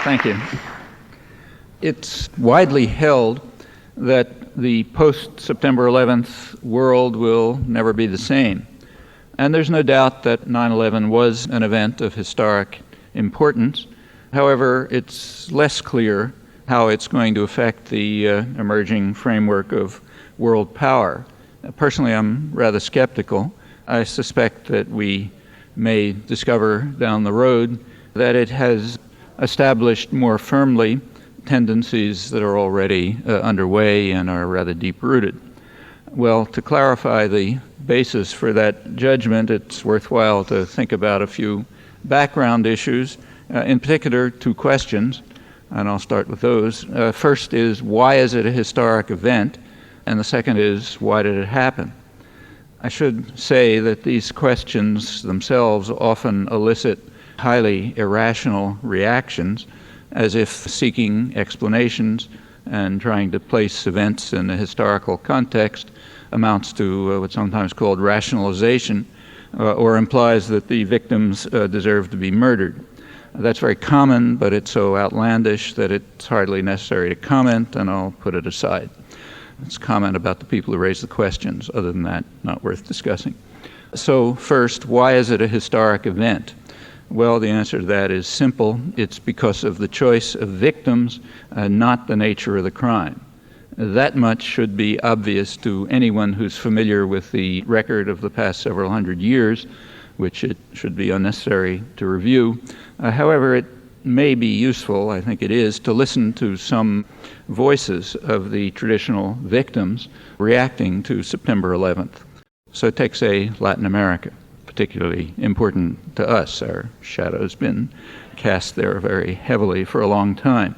Thank you. It's widely held that the post-September 11th world will never be the same. And there's no doubt that 9/11 was an event of historic importance. However, it's less clear how it's going to affect the emerging framework of world power. Personally, I'm rather skeptical. I suspect that we may discover down the road that it has established more firmly tendencies that are already underway and are rather deep-rooted. Well, to clarify the basis for that judgment, it's worthwhile to think about a few background issues, in particular two questions, and I'll start with those. First is, why is it a historic event? And the second is, why did it happen? I should say that these questions themselves often elicit highly irrational reactions, as if seeking explanations and trying to place events in a historical context amounts to what's sometimes called rationalization, or implies that the victims deserve to be murdered. That's very common, but it's so outlandish that it's hardly necessary to comment, and I'll put it aside. Let's comment about the people who raise the questions. Other than that, not worth discussing. So first, why is it a historic event? Well, the answer to that is simple. It's because of the choice of victims, not the nature of the crime. That much should be obvious to anyone who's familiar with the record of the past several hundred years, which it should be unnecessary to review. However, it may be useful, I think it is, to listen to some voices of the traditional victims reacting to September 11th. So take, say, Latin America, particularly important to us. Our shadow's been cast there very heavily for a long time.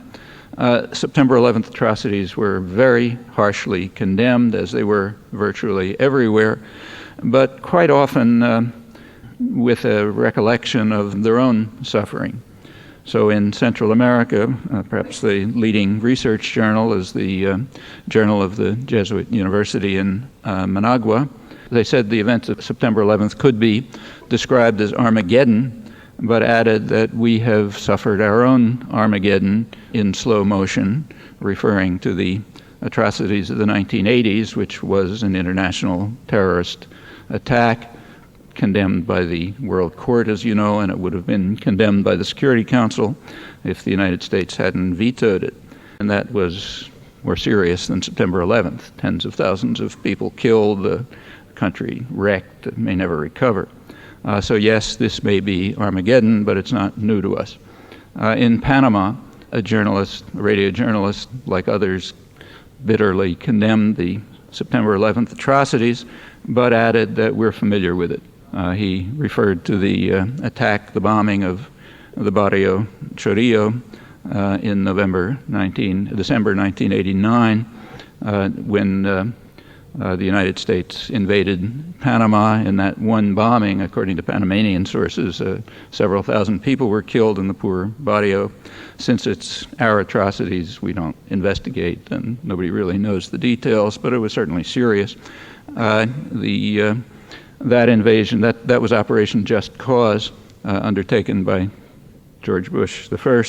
September 11th atrocities were very harshly condemned, as they were virtually everywhere, but quite often with a recollection of their own suffering. So in Central America, perhaps the leading research journal is the Journal of the Jesuit University in Managua. They said the events of September 11th could be described as Armageddon, but added that we have suffered our own Armageddon in slow motion, referring to the atrocities of the 1980s, which was an international terrorist attack condemned by the World Court, as you know, and it would have been condemned by the Security Council if the United States hadn't vetoed it. And that was more serious than September 11th. Tens of thousands of people killed, the country wrecked, may never recover. So yes, this may be Armageddon, but it's not new to us. In Panama, a radio journalist, like others, bitterly condemned the September 11th atrocities, but added that we're familiar with it. He referred to the attack, the bombing of the Barrio Chorillo in December 1989, when the United States invaded Panama. In that one bombing, according to Panamanian sources, several thousand people were killed in the poor barrio. Since it's our atrocities, we don't investigate, and nobody really knows the details, but it was certainly serious. That invasion, that was Operation Just Cause, undertaken by George Bush I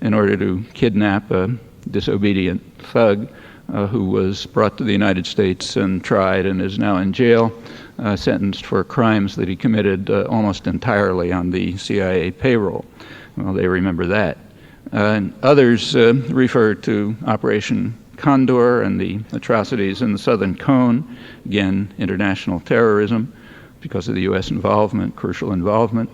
in order to kidnap a disobedient thug who was brought to the United States and tried and is now in jail, sentenced for crimes that he committed almost entirely on the CIA payroll. Well, they remember that. Others refer to Operation Condor and the atrocities in the Southern Cone, again, international terrorism because of the U.S. involvement, crucial involvement.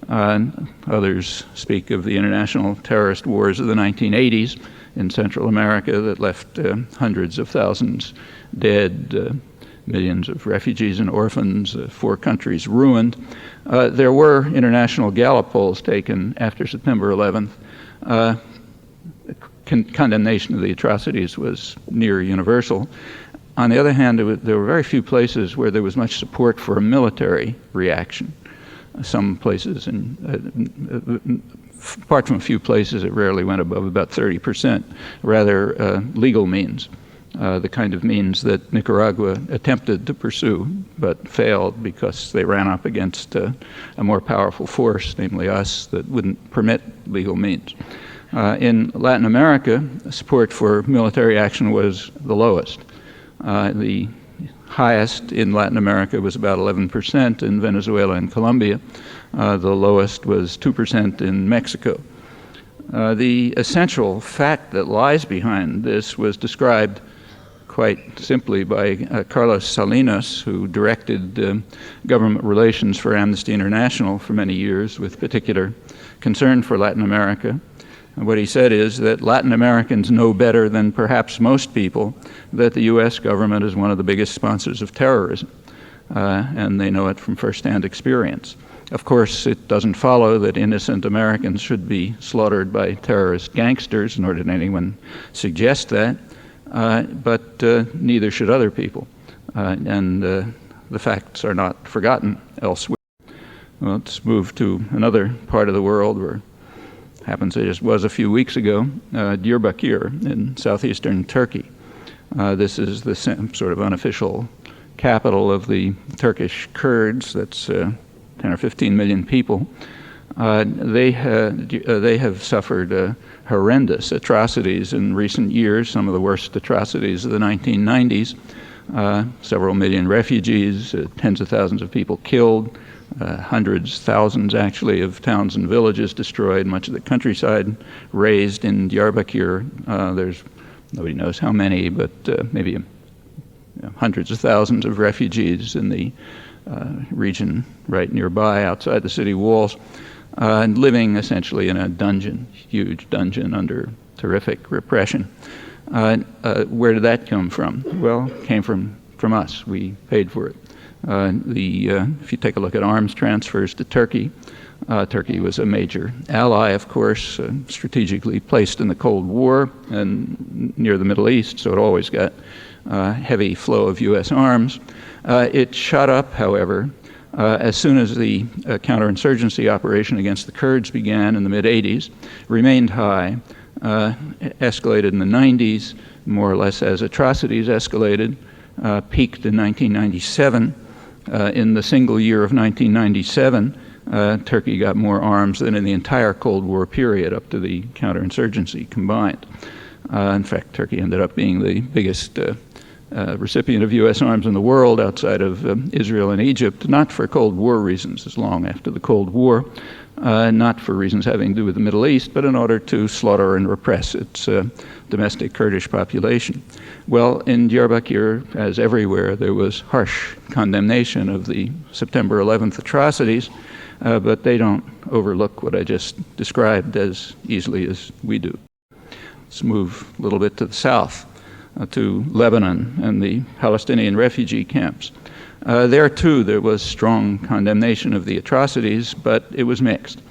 Others speak of the international terrorist wars of the 1980s in Central America that left hundreds of thousands dead, millions of refugees and orphans, 4 countries ruined. There were international Gallup polls taken after September 11th. Condemnation of the atrocities was near universal. On the other hand, there were very few places where there was much support for a military reaction. Some places, apart from a few places, it rarely went above about 30%, rather legal means, the kind of means that Nicaragua attempted to pursue but failed because they ran up against a more powerful force, namely us, that wouldn't permit legal means. In Latin America, support for military action was the lowest. The highest in Latin America was about 11% in Venezuela and Colombia. The lowest was 2% in Mexico. The essential fact that lies behind this was described quite simply by Carlos Salinas, who directed government relations for Amnesty International for many years with particular concern for Latin America. And what he said is that Latin Americans know better than perhaps most people that the U.S. government is one of the biggest sponsors of terrorism, and they know it from firsthand experience. Of course, it doesn't follow that innocent Americans should be slaughtered by terrorist gangsters, nor did anyone suggest that, but neither should other people. And the facts are not forgotten elsewhere. Well, let's move to another part of the world where it happens it just was a few weeks ago, Diyarbakir in southeastern Turkey. This is the sort of unofficial capital of the Turkish Kurds. That's 10 or 15 million people. They have suffered horrendous atrocities in recent years, some of the worst atrocities of the 1990s. Several million refugees, tens of thousands of people killed, hundreds, thousands actually, of towns and villages destroyed, much of the countryside razed in Diyarbakir. There's nobody knows how many, but maybe hundreds of thousands of refugees in the region right nearby, outside the city walls, and living essentially in a dungeon, huge dungeon under terrific repression. Where did that come from? Well, it came from us. We paid for it. If you take a look at arms transfers to Turkey, Turkey was a major ally, of course, strategically placed in the Cold War and near the Middle East, so it always got heavy flow of U.S. arms. It shot up, however, as soon as the counterinsurgency operation against the Kurds began in the mid-'80s, remained high, escalated in the 90s, more or less as atrocities escalated, peaked in 1997. In the single year of 1997, Turkey got more arms than in the entire Cold War period up to the counterinsurgency combined. In fact, Turkey ended up being the biggest recipient of U.S. arms in the world outside of Israel and Egypt, not for Cold War reasons, as long after the Cold War, not for reasons having to do with the Middle East, but in order to slaughter and repress its domestic Kurdish population. Well, in Diyarbakir, as everywhere, there was harsh condemnation of the September 11th atrocities, but they don't overlook what I just described as easily as we do. Let's move a little bit to the south, to Lebanon and the Palestinian refugee camps. There, too, there was strong condemnation of the atrocities, but it was mixed.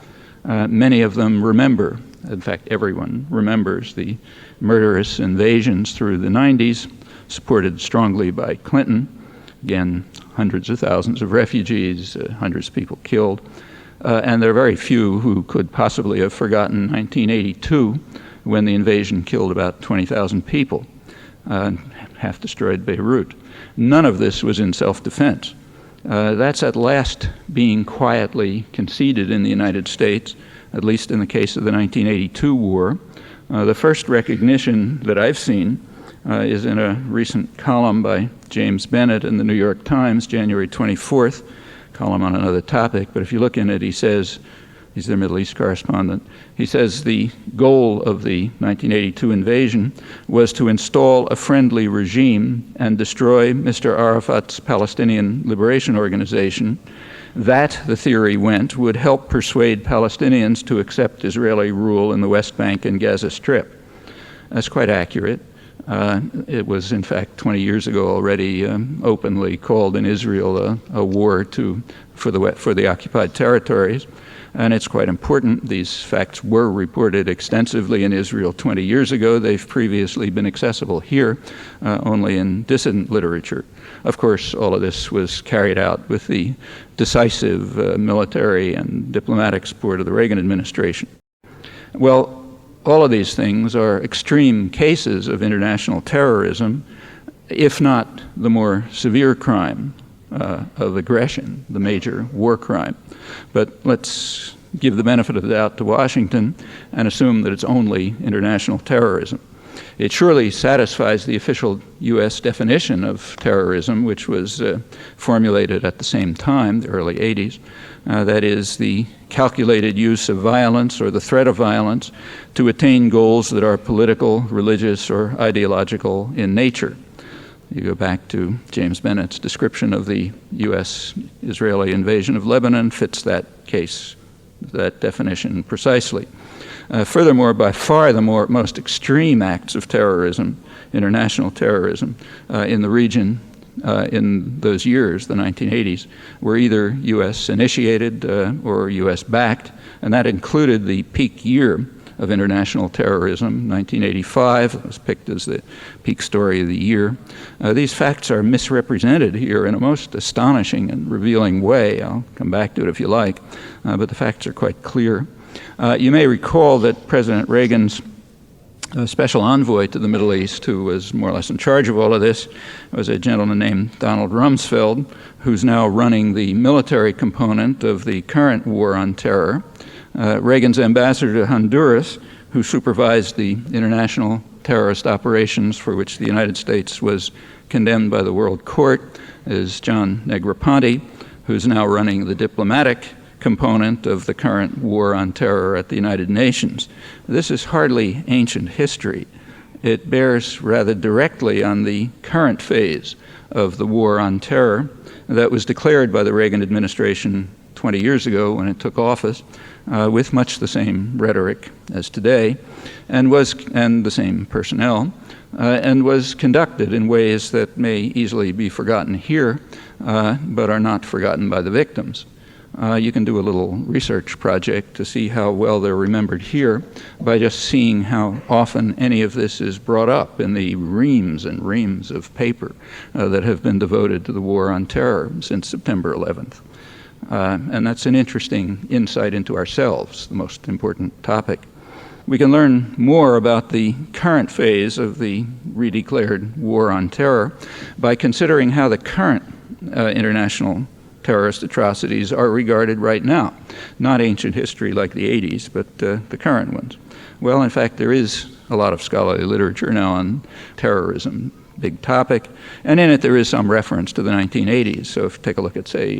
Many of them remember, in fact, everyone remembers the murderous invasions through the 90s, supported strongly by Clinton. Again, hundreds of thousands of refugees, hundreds of people killed. And there are very few who could possibly have forgotten 1982, when the invasion killed about 20,000 people, half destroyed Beirut. None of this was in self-defense. That's at last being quietly conceded in the United States, at least in the case of the 1982 war. The first recognition that I've seen is in a recent column by James Bennett in the New York Times, January 24th, column on another topic. But if you look in it, he says, he's their Middle East correspondent, he says the goal of the 1982 invasion was to install a friendly regime and destroy Mr. Arafat's Palestinian Liberation Organization. That, the theory went, would help persuade Palestinians to accept Israeli rule in the West Bank and Gaza Strip. That's quite accurate. It was, in fact, 20 years ago already openly called in Israel a war for the occupied territories. And it's quite important. These facts were reported extensively in Israel 20 years ago. They've previously been accessible here only in dissident literature. Of course, all of this was carried out with the decisive military and diplomatic support of the Reagan administration. Well, all of these things are extreme cases of international terrorism, if not the more severe crime of aggression, the major war crime. But let's give the benefit of the doubt to Washington and assume that it's only international terrorism. It surely satisfies the official U.S. definition of terrorism, which was formulated at the same time, the early 80s. That is, the calculated use of violence or the threat of violence to attain goals that are political, religious, or ideological in nature. You go back to James Bennett's description of the U.S.-Israeli invasion of Lebanon, fits that case, that definition precisely. Furthermore, by far the most extreme acts of terrorism, international terrorism, in the region in those years, the 1980s, were either U.S. initiated or U.S. backed, and that included the peak year of international terrorism, 1985. It was picked as the peak story of the year. These facts are misrepresented here in a most astonishing and revealing way. I'll come back to it if you like, but the facts are quite clear. You may recall that President Reagan's special envoy to the Middle East, who was more or less in charge of all of this, was a gentleman named Donald Rumsfeld, who's now running the military component of the current war on terror. Reagan's ambassador to Honduras, who supervised the international terrorist operations for which the United States was condemned by the World Court, is John Negroponte, who's now running the diplomatic component of the current war on terror at the United Nations. This is hardly ancient history. It bears rather directly on the current phase of the war on terror that was declared by the Reagan administration 20 years ago when it took office, with much the same rhetoric as today, and the same personnel, and was conducted in ways that may easily be forgotten here, but are not forgotten by the victims. You can do a little research project to see how well they're remembered here by just seeing how often any of this is brought up in the reams and reams of paper that have been devoted to the war on terror since September 11th. And that's an interesting insight into ourselves, the most important topic. We can learn more about the current phase of the redeclared war on terror by considering how the current international terrorist atrocities are regarded right now. Not ancient history like the 80s, but the current ones. Well, in fact, there is a lot of scholarly literature now on terrorism, big topic, and in it there is some reference to the 1980s. So if you take a look at, say,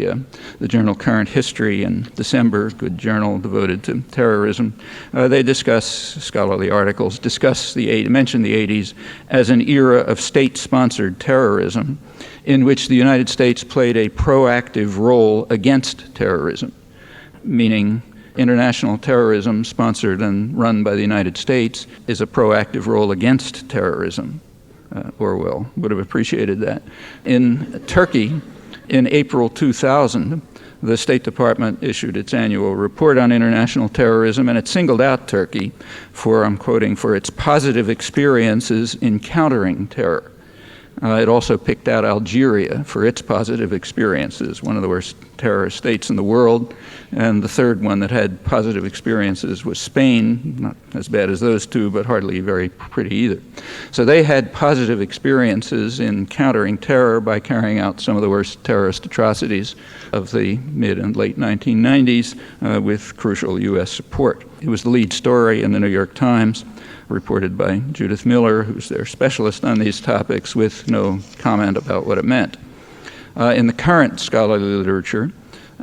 the journal Current History in December, good journal devoted to terrorism, they discuss, scholarly articles, mention the 80s as an era of state-sponsored terrorism in which the United States played a proactive role against terrorism, meaning international terrorism sponsored and run by the United States is a proactive role against terrorism. Orwell would have appreciated that. In Turkey, in April 2000, the State Department issued its annual report on international terrorism, and it singled out Turkey for, I'm quoting, for its positive experiences in countering terror. It also picked out Algeria for its positive experiences, one of the worst terrorist states in the world. And the third one that had positive experiences was Spain, not as bad as those two, but hardly very pretty either. So they had positive experiences in countering terror by carrying out some of the worst terrorist atrocities of the mid and late 1990s with crucial U.S. support. It was the lead story in the New York Times, reported by Judith Miller, who's their specialist on these topics, with no comment about what it meant. In the current scholarly literature,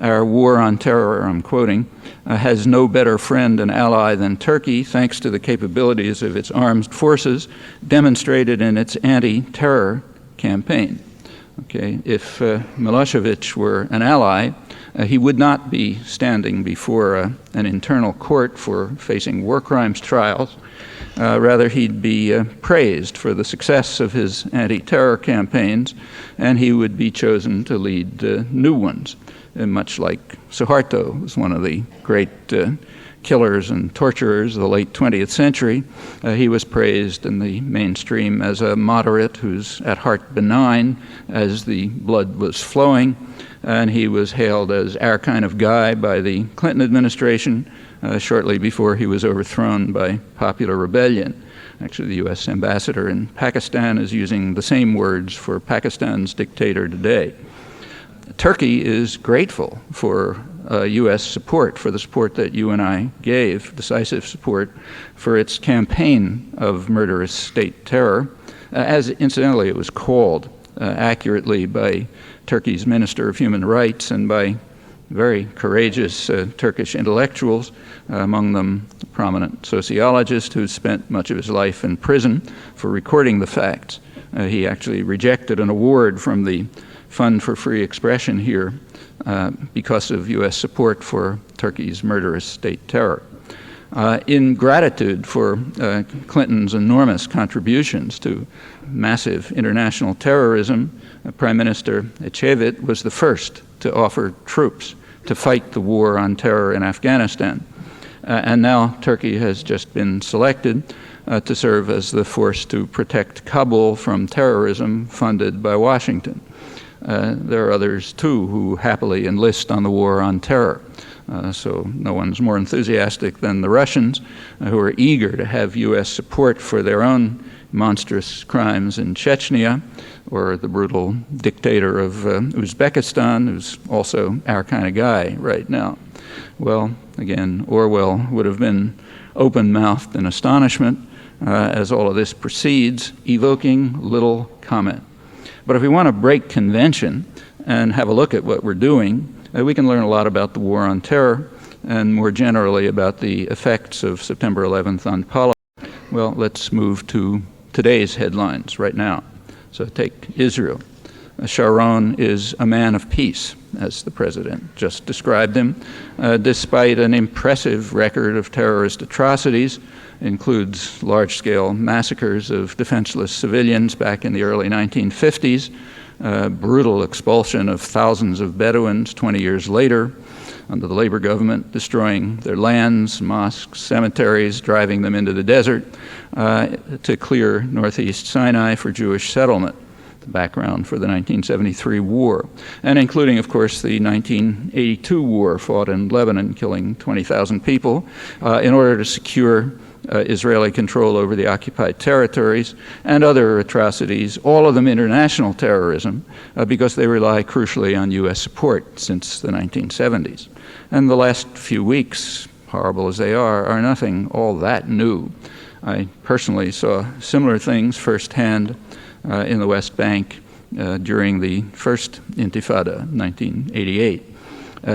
our war on terror, I'm quoting, has no better friend and ally than Turkey, thanks to the capabilities of its armed forces demonstrated in its anti-terror campaign. Okay, if Milosevic were an ally, he would not be standing before an internal court for facing war crimes trials. Rather, he'd be praised for the success of his anti-terror campaigns, and he would be chosen to lead new ones. And much like Suharto was one of the great killers and torturers of the late 20th century, he was praised in the mainstream as a moderate who's at heart benign as the blood was flowing, and he was hailed as our kind of guy by the Clinton administration shortly before he was overthrown by popular rebellion. Actually, the U.S. ambassador in Pakistan is using the same words for Pakistan's dictator today. Turkey is grateful for U.S. support, for the support that you and I gave, decisive support, for its campaign of murderous state terror, as incidentally it was called accurately by Turkey's Minister of Human Rights and by very courageous Turkish intellectuals, among them a prominent sociologist who spent much of his life in prison for recording the facts. He actually rejected an award from the Fund for Free Expression here because of U.S. support for Turkey's murderous state terror. In gratitude for Clinton's enormous contributions to massive international terrorism, Prime Minister Ecevit was the first to offer troops to fight the war on terror in Afghanistan. And now Turkey has just been selected to serve as the force to protect Kabul from terrorism funded by Washington. There are others, too, who happily enlist on the war on terror. So no one's more enthusiastic than the Russians, who are eager to have U.S. support for their own monstrous crimes in Chechnya, or the brutal dictator of Uzbekistan, who's also our kind of guy right now. Well, again, Orwell would have been open-mouthed in astonishment as all of this proceeds, evoking little comment. But if we want to break convention and have a look at what we're doing, we can learn a lot about the war on terror and more generally about the effects of September 11th on policy. Well, let's move to today's headlines right now. So take Israel. Sharon is a man of peace, as the president just described him, despite an impressive record of terrorist atrocities. Includes large-scale massacres of defenseless civilians back in the early 1950s, brutal expulsion of thousands of Bedouins 20 years later under the Labor government, destroying their lands, mosques, cemeteries, driving them into the desert to clear northeast Sinai for Jewish settlement, the background for the 1973 war, and including, of course, the 1982 war fought in Lebanon, killing 20,000 people in order to secure Israeli control over the occupied territories, and other atrocities, all of them international terrorism, because they rely crucially on U.S. support since the 1970s. And the last few weeks, horrible as they are nothing all that new. I personally saw similar things firsthand in the West Bank during the first Intifada, 1988.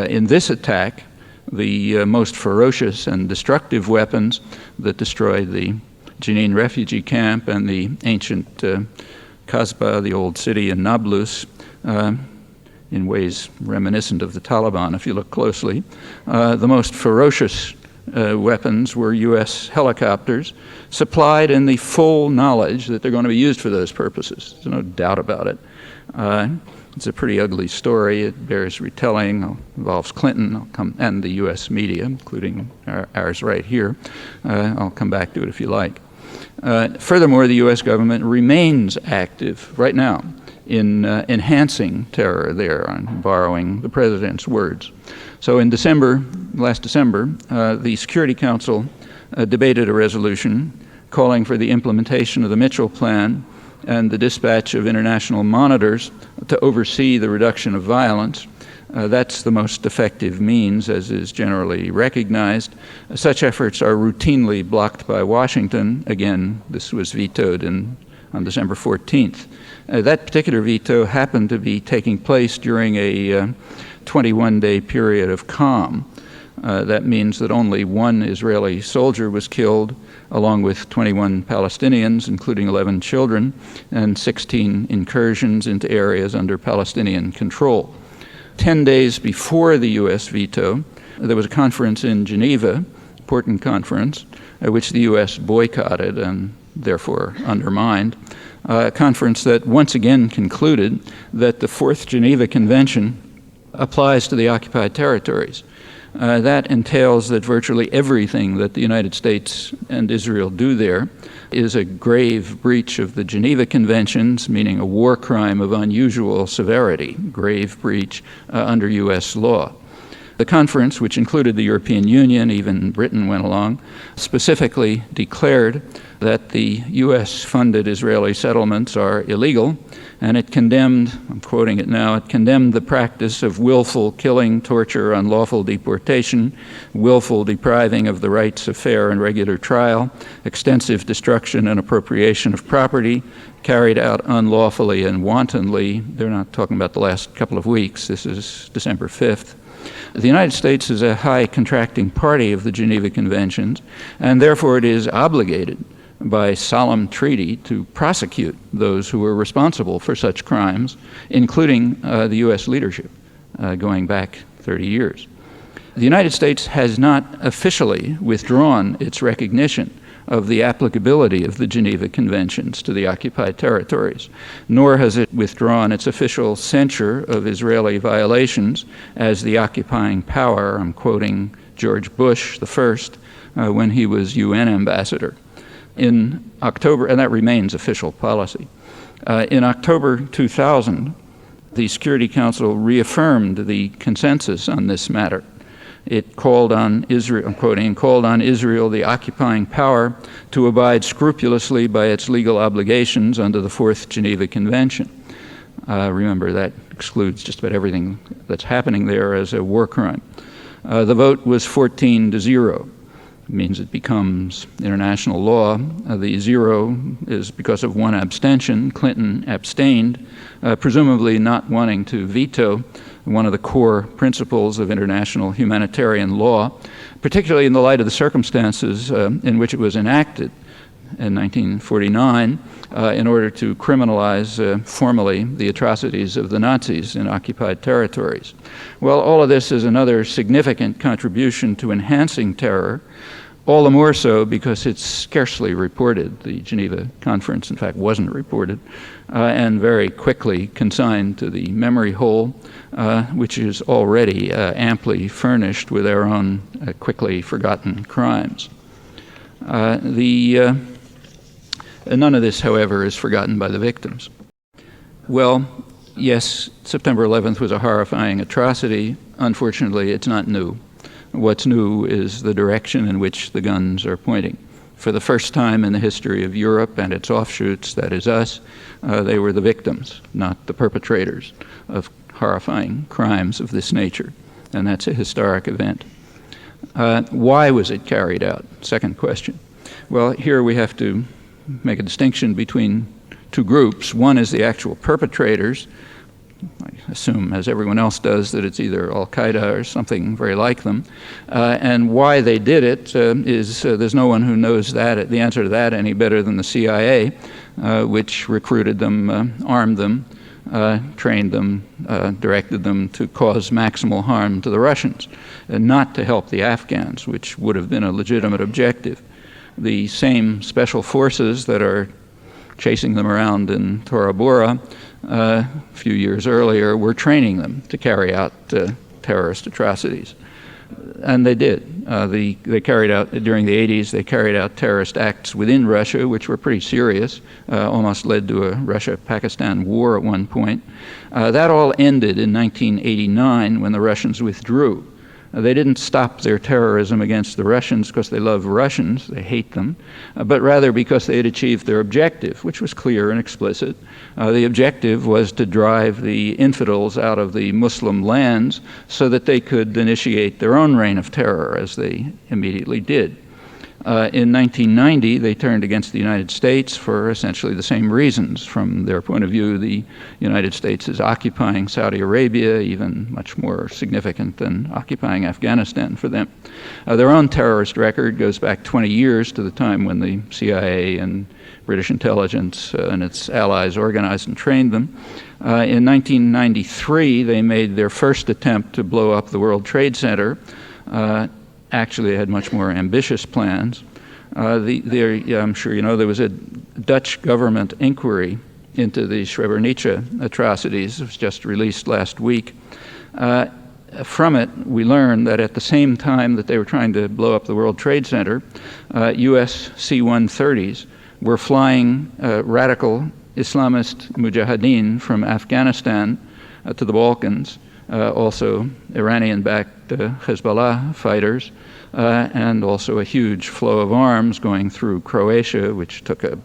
In this attack, the most ferocious and destructive weapons that destroyed the Jenin refugee camp and the ancient Kasbah, the old city in Nablus, in ways reminiscent of the Taliban if you look closely. The most ferocious weapons were U.S. helicopters, supplied in the full knowledge that they're going to be used for those purposes. There's no doubt about it. It's a pretty ugly story. It bears retelling. It involves Clinton and the U.S. media, including ours right here. I'll come back to it if you like. Furthermore, the U.S. government remains active right now in enhancing terror there, on borrowing the president's words. So in last December, the Security Council debated a resolution calling for the implementation of the Mitchell Plan and the dispatch of international monitors to oversee the reduction of violence. That's the most effective means, as is generally recognized. Such efforts are routinely blocked by Washington. Again, this was vetoed on December 14th. That particular veto happened to be taking place during a 21-day period of calm. That means that only one Israeli soldier was killed, along with 21 Palestinians, including 11 children, and 16 incursions into areas under Palestinian control. 10 days before the U.S. veto, there was a conference in Geneva, important conference, which the U.S. boycotted and therefore undermined, a conference that once again concluded that the Fourth Geneva Convention applies to the occupied territories. That entails that virtually everything that the United States and Israel do there is a grave breach of the Geneva Conventions, meaning a war crime of unusual severity, grave breach under U.S. law. The conference, which included the European Union, even Britain went along, specifically declared that the U.S.-funded Israeli settlements are illegal, and it condemned, I'm quoting it now, it condemned the practice of willful killing, torture, unlawful deportation, willful depriving of the rights of fair and regular trial, extensive destruction and appropriation of property, carried out unlawfully and wantonly. They're not talking about the last couple of weeks. This is December 5th. The United States is a high contracting party of the Geneva Conventions, and therefore it is obligated by solemn treaty to prosecute those who were responsible for such crimes, including the U.S. leadership, going back 30 years. The United States has not officially withdrawn its recognition of the applicability of the Geneva Conventions to the occupied territories, nor has it withdrawn its official censure of Israeli violations as the occupying power. I'm quoting George Bush the first when he was UN ambassador. In October, and that remains official policy. In October 2000, the Security Council reaffirmed the consensus on this matter. It called on Israel, I'm quoting, called on Israel, the occupying power, to abide scrupulously by its legal obligations under the Fourth Geneva Convention. Remember, that excludes just about everything that's happening there as a war crime. The vote was 14-0. It means it becomes international law. The 0 is because of one abstention. Clinton abstained, presumably not wanting to veto one of the core principles of international humanitarian law, particularly in the light of the circumstances in which it was enacted in 1949 in order to criminalize formally the atrocities of the Nazis in occupied territories. Well, all of this is another significant contribution to enhancing terror, all the more so because it's scarcely reported. The Geneva Conference, in fact, wasn't reported, and very quickly consigned to the memory hole, which is already amply furnished with our own quickly forgotten crimes. None of this, however, is forgotten by the victims. Well, yes, September 11th was a horrifying atrocity. Unfortunately, it's not new. What's new is the direction in which the guns are pointing. For the first time in the history of Europe and its offshoots, that is us, they were the victims, not the perpetrators of horrifying crimes of this nature. And that's a historic event. Why was it carried out? Second question. Well, here we have to make a distinction between two groups. One is the actual perpetrators. I assume, as everyone else does, that it's either Al-Qaeda or something very like them. And why they did it is there's no one who knows that, the answer to that any better than the CIA, which recruited them, armed them, trained them, directed them to cause maximal harm to the Russians, and not to help the Afghans, which would have been a legitimate objective. The same special forces that are chasing them around in Tora Bora a few years earlier were training them to carry out terrorist atrocities. And they did. They carried out, during the 80s, they carried out terrorist acts within Russia, which were pretty serious, almost led to a Russia-Pakistan war at one point. That all ended in 1989 when the Russians withdrew. They didn't stop their terrorism against the Russians because they love Russians, they hate them, but rather because they had achieved their objective, which was clear and explicit. The objective was to drive the infidels out of the Muslim lands so that they could initiate their own reign of terror, as they immediately did. In 1990, they turned against the United States for essentially the same reasons. From their point of view, the United States is occupying Saudi Arabia, even much more significant than occupying Afghanistan for them. Their own terrorist record goes back 20 years to the time when the CIA and British intelligence and its allies organized and trained them. In 1993, they made their first attempt to blow up the World Trade Center. Actually, they had much more ambitious plans. I'm sure you know there was a Dutch government inquiry into the Srebrenica atrocities. It was just released last week. From it, we learned that at the same time that they were trying to blow up the World Trade Center, U.S. C-130s were flying radical Islamist mujahideen from Afghanistan to the Balkans also Iranian-backed Hezbollah fighters, and also a huge flow of arms going through Croatia, which took a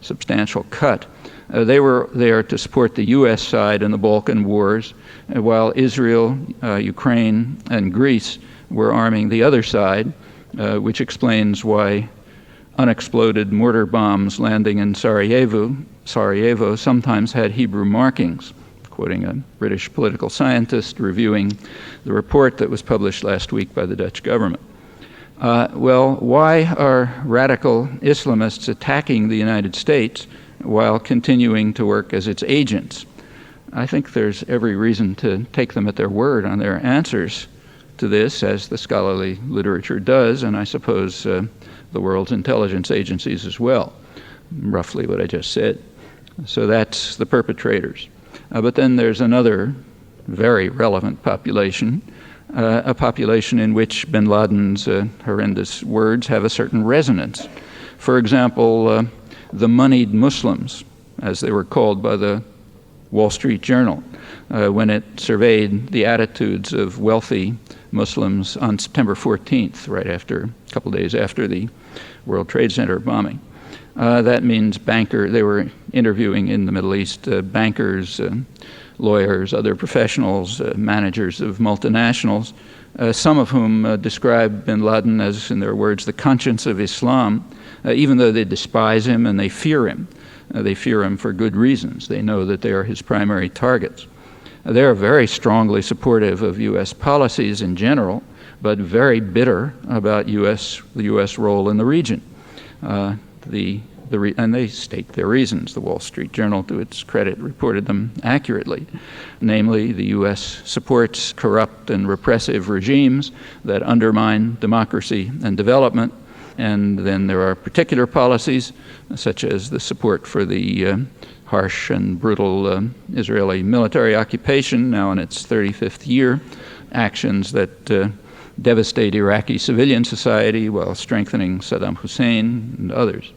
substantial cut. They were there to support the U.S. side in the Balkan Wars, while Israel, Ukraine, and Greece were arming the other side, which explains why unexploded mortar bombs landing in Sarajevo sometimes had Hebrew markings, quoting a British political scientist reviewing the report that was published last week by the Dutch government. Well, why are radical Islamists attacking the United States while continuing to work as its agents? I think there's every reason to take them at their word on their answers to this, as the scholarly literature does, and I suppose the world's intelligence agencies as well, roughly what I just said. So that's the perpetrators. But then there's another very relevant population, a population in which bin Laden's horrendous words have a certain resonance. For example, the moneyed Muslims, as they were called by the Wall Street Journal, when it surveyed the attitudes of wealthy Muslims on September 14th, right after, a couple days after the World Trade Center bombing. That means they were interviewing in the Middle East bankers, lawyers, other professionals, managers of multinationals, some of whom describe bin Laden as, in their words, the conscience of Islam, even though they despise him and they fear him. They fear him for good reasons. They know that they are his primary targets. They are very strongly supportive of U.S. policies in general, but very bitter about the U.S. role in the region. And they state their reasons. The Wall Street Journal, to its credit, reported them accurately. Namely, the U.S. supports corrupt and repressive regimes that undermine democracy and development. And then there are particular policies, such as the support for the harsh and brutal Israeli military occupation, now in its 35th year, actions that devastate Iraqi civilian society while strengthening Saddam Hussein and others.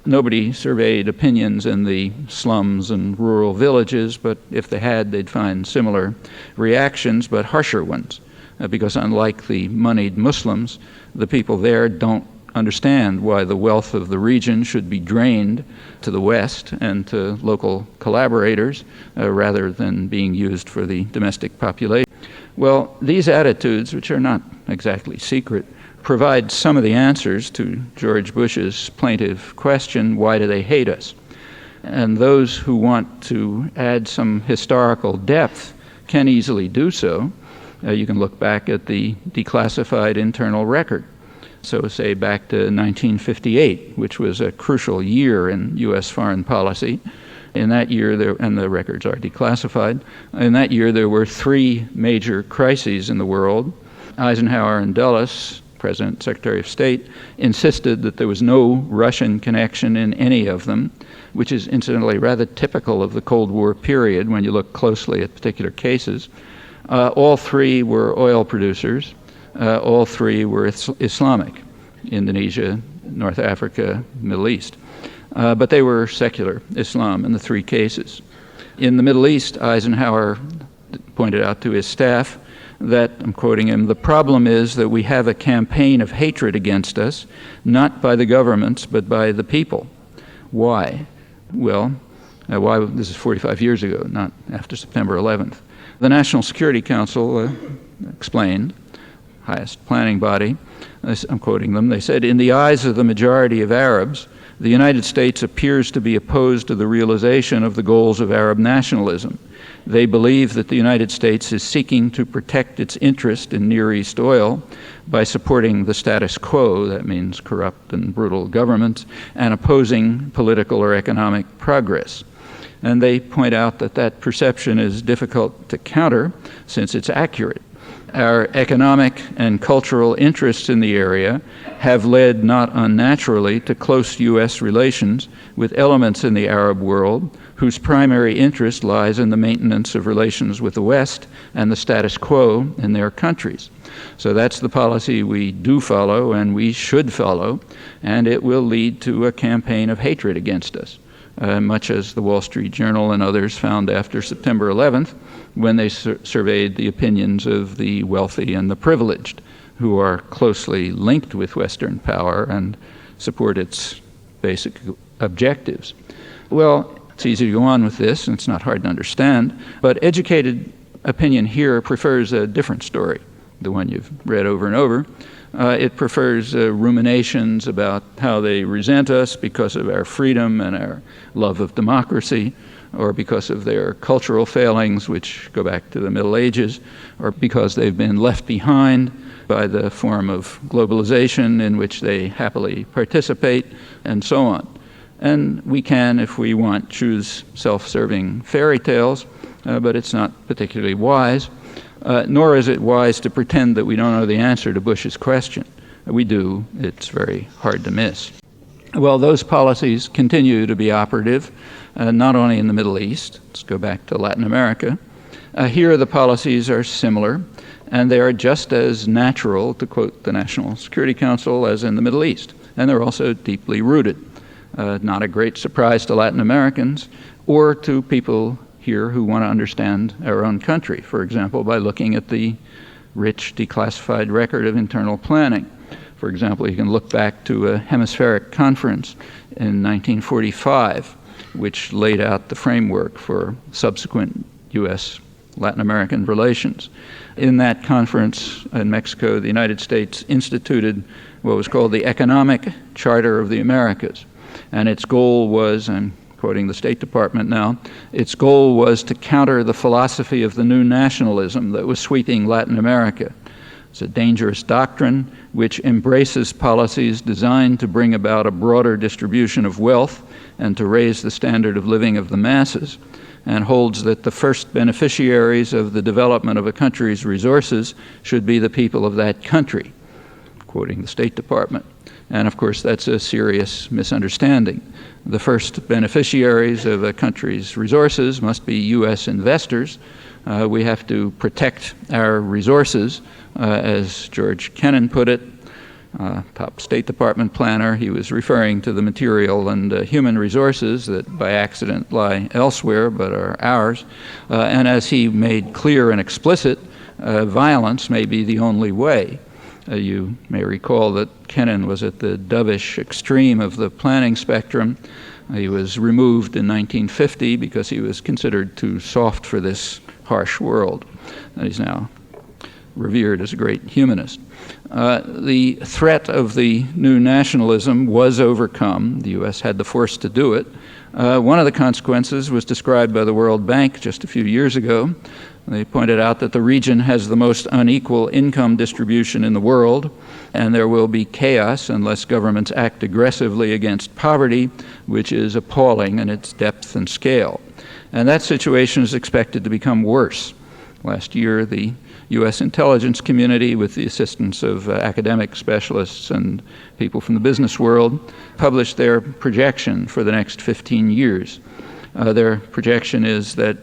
Nobody surveyed opinions in the slums and rural villages, but if they had, they'd find similar reactions, but harsher ones, because unlike the moneyed Muslims, the people there don't understand why the wealth of the region should be drained to the West and to local collaborators rather than being used for the domestic population. Well, these attitudes, which are not exactly secret, provide some of the answers to George Bush's plaintive question, why do they hate us? And those who want to add some historical depth can easily do so. You can look back at the declassified internal record. So say back to 1958, which was a crucial year in U.S. foreign policy. In that year, and the records are declassified, in that year there were three major crises in the world. Eisenhower and Dulles, President, Secretary of State, insisted that there was no Russian connection in any of them, which is incidentally rather typical of the Cold War period when you look closely at particular cases. All three were oil producers. All three were Islamic, Indonesia, North Africa, Middle East. But they were secular Islam in the three cases. In the Middle East, Eisenhower pointed out to his staff that, I'm quoting him, the problem is that we have a campaign of hatred against us, not by the governments, but by the people. Why? Well, this is 45 years ago, not after September 11th. The National Security Council explained, highest planning body, I'm quoting them, they said, in the eyes of the majority of Arabs, the United States appears to be opposed to the realization of the goals of Arab nationalism. They believe that the United States is seeking to protect its interest in Near East oil by supporting the status quo, that means corrupt and brutal governments, and opposing political or economic progress. And they point out that that perception is difficult to counter since it's accurate. Our economic and cultural interests in the area have led not unnaturally to close U.S. relations with elements in the Arab world whose primary interest lies in the maintenance of relations with the West and the status quo in their countries. So that's the policy we do follow and we should follow, and it will lead to a campaign of hatred against us. Much as the Wall Street Journal and others found after September 11th, when they surveyed the opinions of the wealthy and the privileged, who are closely linked with Western power and support its basic objectives. Well, it's easy to go on with this, and it's not hard to understand, but educated opinion here prefers a different story, the one you've read over and over. It prefers ruminations about how they resent us because of our freedom and our love of democracy, or because of their cultural failings, which go back to the Middle Ages, or because they've been left behind by the form of globalization in which they happily participate, and so on. And we can, if we want, choose self-serving fairy tales, but it's not particularly wise, nor is it wise to pretend that we don't know the answer to Bush's question. We do. It's very hard to miss. Well, those policies continue to be operative, not only in the Middle East. Let's go back to Latin America. Here the policies are similar, and they are just as natural, to quote the National Security Council, as in the Middle East. And they're also deeply rooted. Not a great surprise to Latin Americans or to people here who want to understand our own country, for example, by looking at the rich declassified record of internal planning. For example, you can look back to a hemispheric conference in 1945, which laid out the framework for subsequent U.S.-Latin American relations. In that conference in Mexico, the United States instituted what was called the Economic Charter of the Americas. And its goal was, I'm quoting the State Department now, its goal was to counter the philosophy of the new nationalism that was sweeping Latin America. It's a dangerous doctrine which embraces policies designed to bring about a broader distribution of wealth and to raise the standard of living of the masses, and holds that the first beneficiaries of the development of a country's resources should be the people of that country, quoting the State Department. And of course, that's a serious misunderstanding. The first beneficiaries of a country's resources must be U.S. investors. We have to protect our resources, as George Kennan put it, top State Department planner. He was referring to the material and human resources that by accident lie elsewhere but are ours. And as he made clear and explicit, violence may be the only way. You may recall that Kennan was at the dovish extreme of the planning spectrum. He was removed in 1950 because he was considered too soft for this harsh world. And he's now revered as a great humanist. The threat of the new nationalism was overcome. The U.S. had the force to do it. One of the consequences was described by the World Bank just a few years ago. They pointed out that the region has the most unequal income distribution in the world, and there will be chaos unless governments act aggressively against poverty, which is appalling in its depth and scale. And that situation is expected to become worse. Last year, the U.S. intelligence community, with the assistance of academic specialists and people from the business world, published their projection for the next 15 years. Their projection is that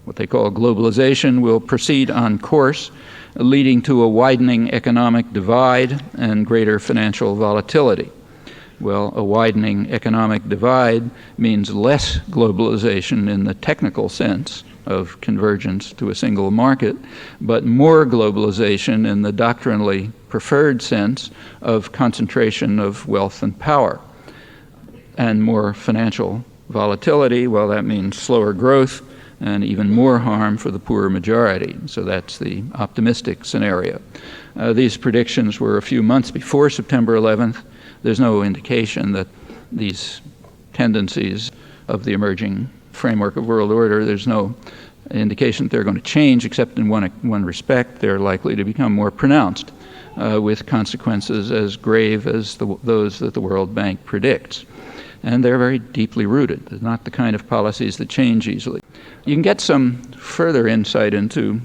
what they call globalization will proceed on course, leading to a widening economic divide and greater financial volatility. Well, a widening economic divide means less globalization in the technical sense of convergence to a single market, but more globalization in the doctrinally preferred sense of concentration of wealth and power. And more financial volatility, well, that means slower growth and even more harm for the poor majority. So that's the optimistic scenario. These predictions were a few months before September 11th. There's no indication that these tendencies of the emerging framework of world order, there's no indication that they're going to change, except in one respect. They're likely to become more pronounced, with consequences as grave as those that the World Bank predicts. And they're very deeply rooted. They're not the kind of policies that change easily. You can get some further insight into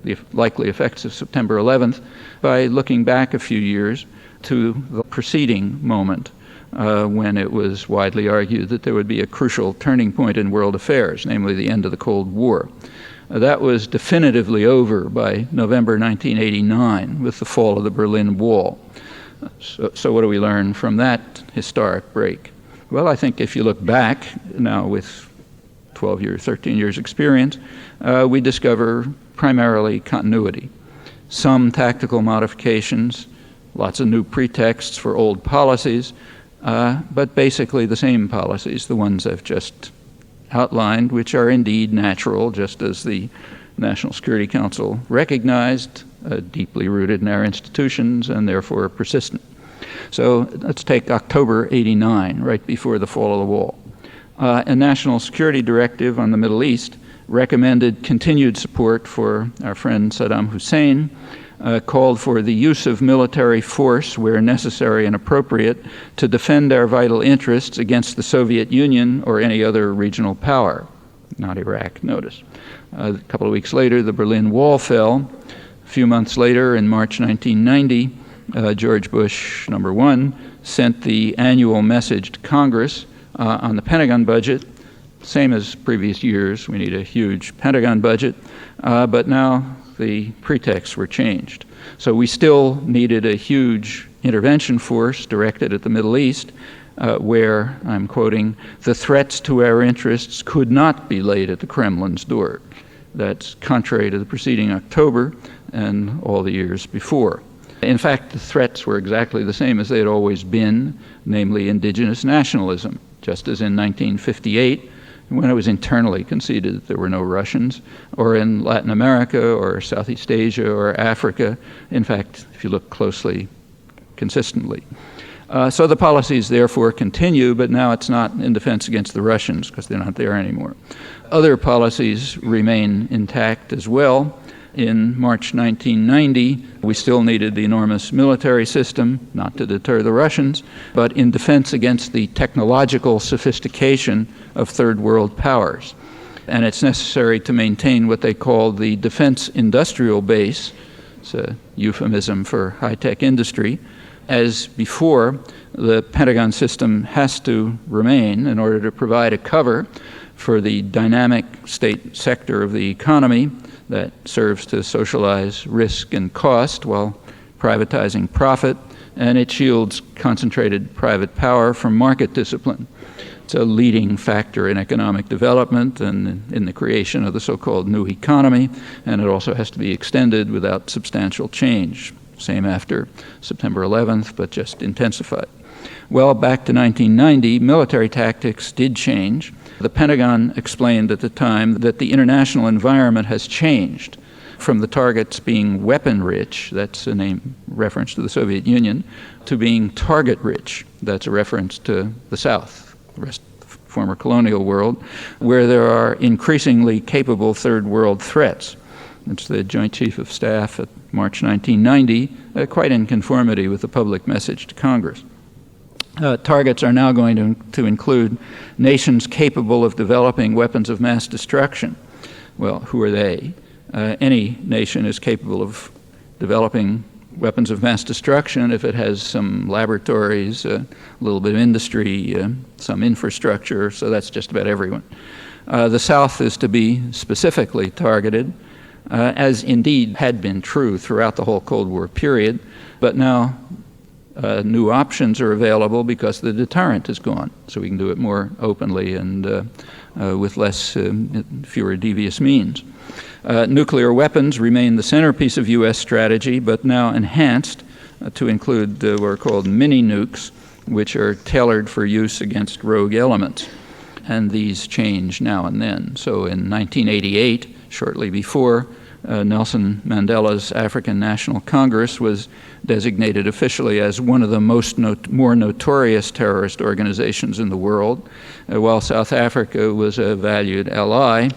the likely effects of September 11th by looking back a few years to the preceding moment when it was widely argued that there would be a crucial turning point in world affairs, namely the end of the Cold War. That was definitively over by November 1989 with the fall of the Berlin Wall. So what do we learn from that historic break? Well, I think if you look back now with 12 years, 13 years experience, we discover primarily continuity. Some tactical modifications, lots of new pretexts for old policies, but basically the same policies, the ones I've just outlined, which are indeed natural, just as the National Security Council recognized, deeply rooted in our institutions and therefore persistent. So let's take October '89, right before the fall of the wall. A national security directive on the Middle East recommended continued support for our friend Saddam Hussein, called for the use of military force where necessary and appropriate to defend our vital interests against the Soviet Union or any other regional power. Not Iraq, notice. A couple of weeks later, the Berlin Wall fell. A few months later, in March 1990, George Bush, #1, sent the annual message to Congress on the Pentagon budget. Same as previous years, we need a huge Pentagon budget, but now the pretexts were changed. So we still needed a huge intervention force directed at the Middle East, where, I'm quoting, the threats to our interests could not be laid at the Kremlin's door. That's contrary to the preceding October and all the years before. In fact, the threats were exactly the same as they had always been, namely indigenous nationalism, just as in 1958, when it was internally conceded that there were no Russians, or in Latin America or Southeast Asia or Africa, in fact, if you look closely, consistently. So the policies therefore continue, but now it's not in defense against the Russians because they're not there anymore. Other policies remain intact as well. In March 1990, we still needed the enormous military system, not to deter the Russians, but in defense against the technological sophistication of third world powers. And it's necessary to maintain what they call the defense industrial base. It's a euphemism for high-tech industry. As before, the Pentagon system has to remain in order to provide a cover for the dynamic state sector of the economy that serves to socialize risk and cost while privatizing profit, and it shields concentrated private power from market discipline. It's a leading factor in economic development and in the creation of the so-called new economy, and it also has to be extended without substantial change. Same after September 11th, but just intensified. Well, back to 1990, military tactics did change. The Pentagon explained at the time that the international environment has changed from the targets being weapon-rich, that's a reference to the Soviet Union, to being target-rich, that's a reference to the South, the rest of the former colonial world, where there are increasingly capable third world threats. It's the Joint Chief of Staff at March 1990, quite in conformity with the public message to Congress. Targets are now going to include nations capable of developing weapons of mass destruction. Well, who are they? Any nation is capable of developing weapons of mass destruction if it has some laboratories, a little bit of industry, some infrastructure, so that's just about everyone. The South is to be specifically targeted, as indeed had been true throughout the whole Cold War period, but now new options are available because the deterrent is gone, so we can do it more openly and with fewer devious means. Nuclear weapons remain the centerpiece of U.S. strategy, but now enhanced to include what are called mini-nukes, which are tailored for use against rogue elements. And these change now and then. So in 1988, shortly before, Nelson Mandela's African National Congress was designated officially as one of the more notorious terrorist organizations in the world, while South Africa was a valued ally,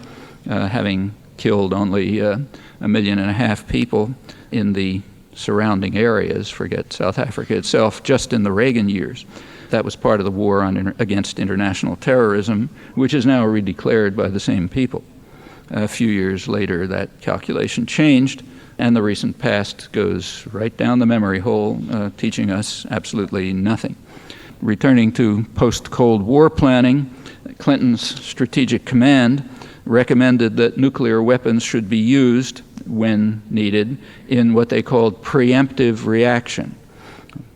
having killed only 1.5 million people in the surrounding areas, forget South Africa itself, just in the Reagan years. That was part of the war against international terrorism, which is now redeclared by the same people. A few years later, that calculation changed, and the recent past goes right down the memory hole, teaching us absolutely nothing. Returning to post-Cold War planning, Clinton's Strategic Command recommended that nuclear weapons should be used, when needed, in what they called preemptive reaction.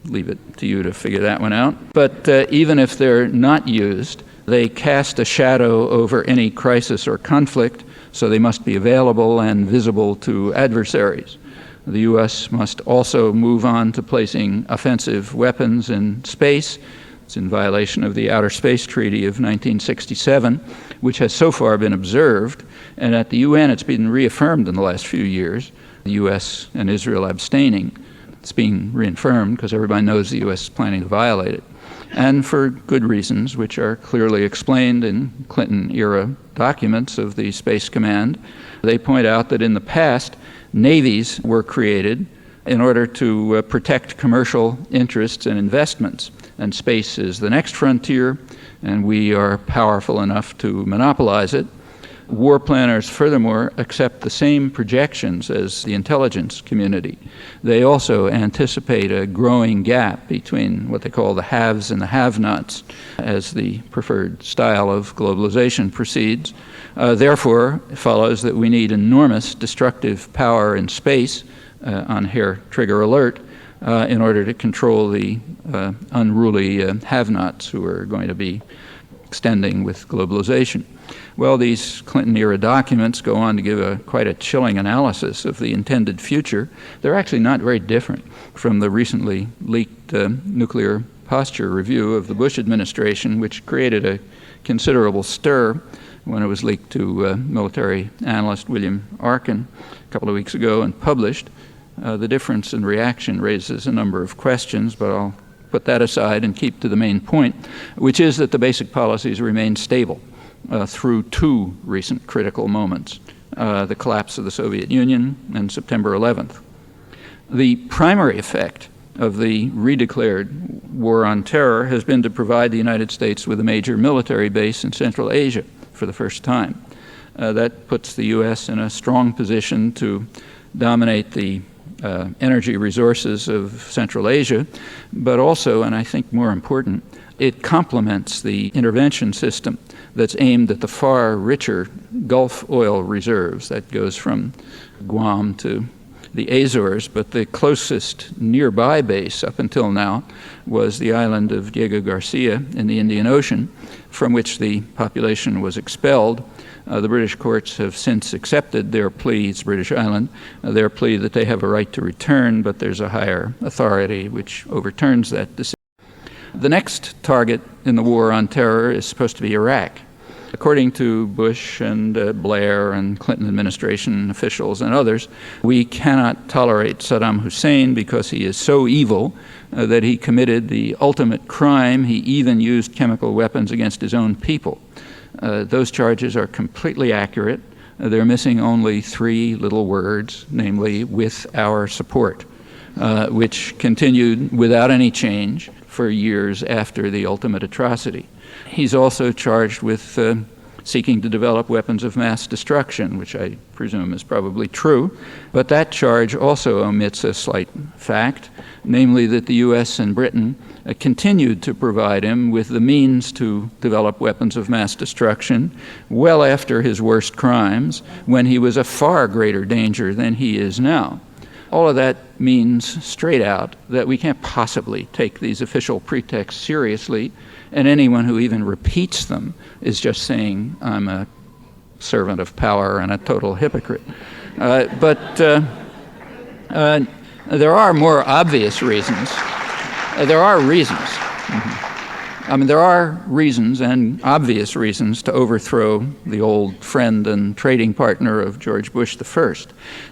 Leave it to you to figure that one out. But even if they're not used, They cast a shadow over any crisis or conflict, so they must be available and visible to adversaries. The U.S. must also move on to placing offensive weapons in space. It's in violation of the Outer Space Treaty of 1967, which has so far been observed, and at the UN it's been reaffirmed in the last few years, the U.S. and Israel abstaining. It's being reaffirmed because everybody knows the U.S. is planning to violate it, and for good reasons, which are clearly explained in Clinton-era documents of the Space Command. They point out that in the past, navies were created in order to protect commercial interests and investments. And space is the next frontier, and we are powerful enough to monopolize it. War planners, furthermore, accept the same projections as the intelligence community. They also anticipate a growing gap between what they call the haves and the have-nots as the preferred style of globalization proceeds. Therefore, it follows that we need enormous destructive power in space on hair trigger alert in order to control the unruly have-nots who are going to be extending with globalization. Well, these Clinton-era documents go on to give quite a chilling analysis of the intended future. They're actually not very different from the recently leaked nuclear posture review of the Bush administration, which created a considerable stir when it was leaked to military analyst William Arkin a couple of weeks ago and published. The difference in reaction raises a number of questions, but I'll put that aside and keep to the main point, which is that the basic policies remain stable through two recent critical moments, the collapse of the Soviet Union and September 11th. The primary effect of the redeclared war on terror has been to provide the United States with a major military base in Central Asia for the first time. That puts the U.S. in a strong position to dominate the energy resources of Central Asia, but also, and I think more important, it complements the intervention system that's aimed at the far richer Gulf oil reserves. That goes from Guam to the Azores, but the closest nearby base up until now was the island of Diego Garcia in the Indian Ocean, from which the population was expelled. The British courts have since accepted their plea, it's British Island, their plea that they have a right to return, but there's a higher authority which overturns that decision. The next target in the war on terror is supposed to be Iraq. According to Bush and Blair and Clinton administration officials and others, we cannot tolerate Saddam Hussein because he is so evil that he committed the ultimate crime. He even used chemical weapons against his own people. Those charges are completely accurate. They're missing only three little words, namely, with our support, which continued without any change for years after the ultimate atrocity. He's also charged with seeking to develop weapons of mass destruction, which I presume is probably true, but that charge also omits a slight fact, namely that the U.S. and Britain continued to provide him with the means to develop weapons of mass destruction well after his worst crimes, when he was a far greater danger than he is now. All of that means straight out that we can't possibly take these official pretexts seriously, and anyone who even repeats them is just saying, I'm a servant of power and a total hypocrite. But there are more obvious reasons. There are reasons. There are reasons and obvious reasons to overthrow the old friend and trading partner of George Bush I.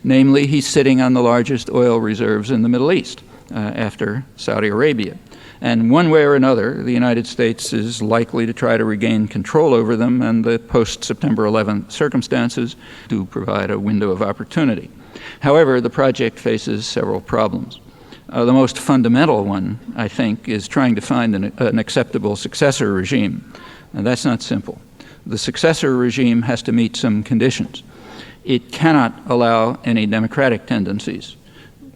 Namely, he's sitting on the largest oil reserves in the Middle East after Saudi Arabia. And one way or another, the United States is likely to try to regain control over them, and the post-September 11th circumstances do provide a window of opportunity. However, the project faces several problems. The most fundamental one, I think, is trying to find an acceptable successor regime. And that's not simple. The successor regime has to meet some conditions. It cannot allow any democratic tendencies,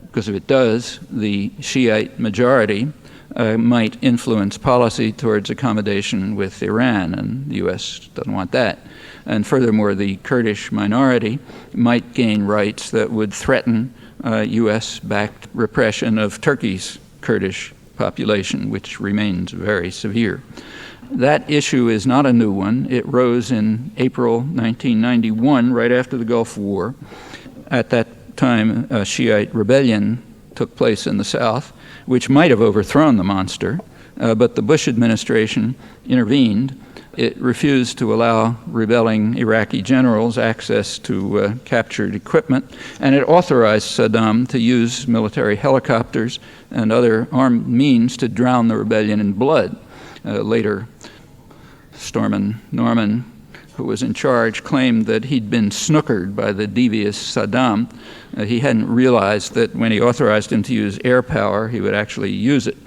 because if it does, the Shiite majority might influence policy towards accommodation with Iran, and the U.S. doesn't want that. And furthermore, the Kurdish minority might gain rights that would threaten U.S.-backed repression of Turkey's Kurdish population, which remains very severe. that issue is not a new one. It rose in April 1991, right after the Gulf War. At that time, a Shiite rebellion took place in the South, which might have overthrown the monster, but the Bush administration intervened. It refused to allow rebelling Iraqi generals access to captured equipment, and it authorized Saddam to use military helicopters and other armed means to drown the rebellion in blood. Later, Stormin Norman, who was in charge, claimed that he'd been snookered by the devious Saddam. He hadn't realized that when he authorized him to use air power, he would actually use it.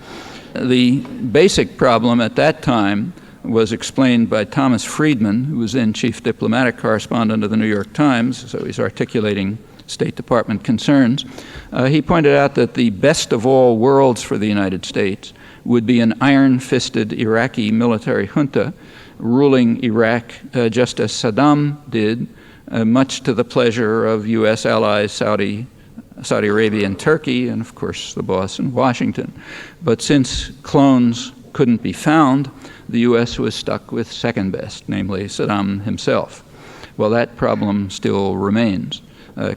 The basic problem at that time was explained by Thomas Friedman, who was then chief diplomatic correspondent of the New York Times, so he's articulating State Department concerns. He pointed out that the best of all worlds for the United States would be an iron-fisted Iraqi military junta ruling Iraq just as Saddam did, much to the pleasure of U.S. allies Saudi Arabia and Turkey, and of course the boss in Washington. But since clones couldn't be found, the U.S. was stuck with second best, namely Saddam himself. Well, that problem still remains.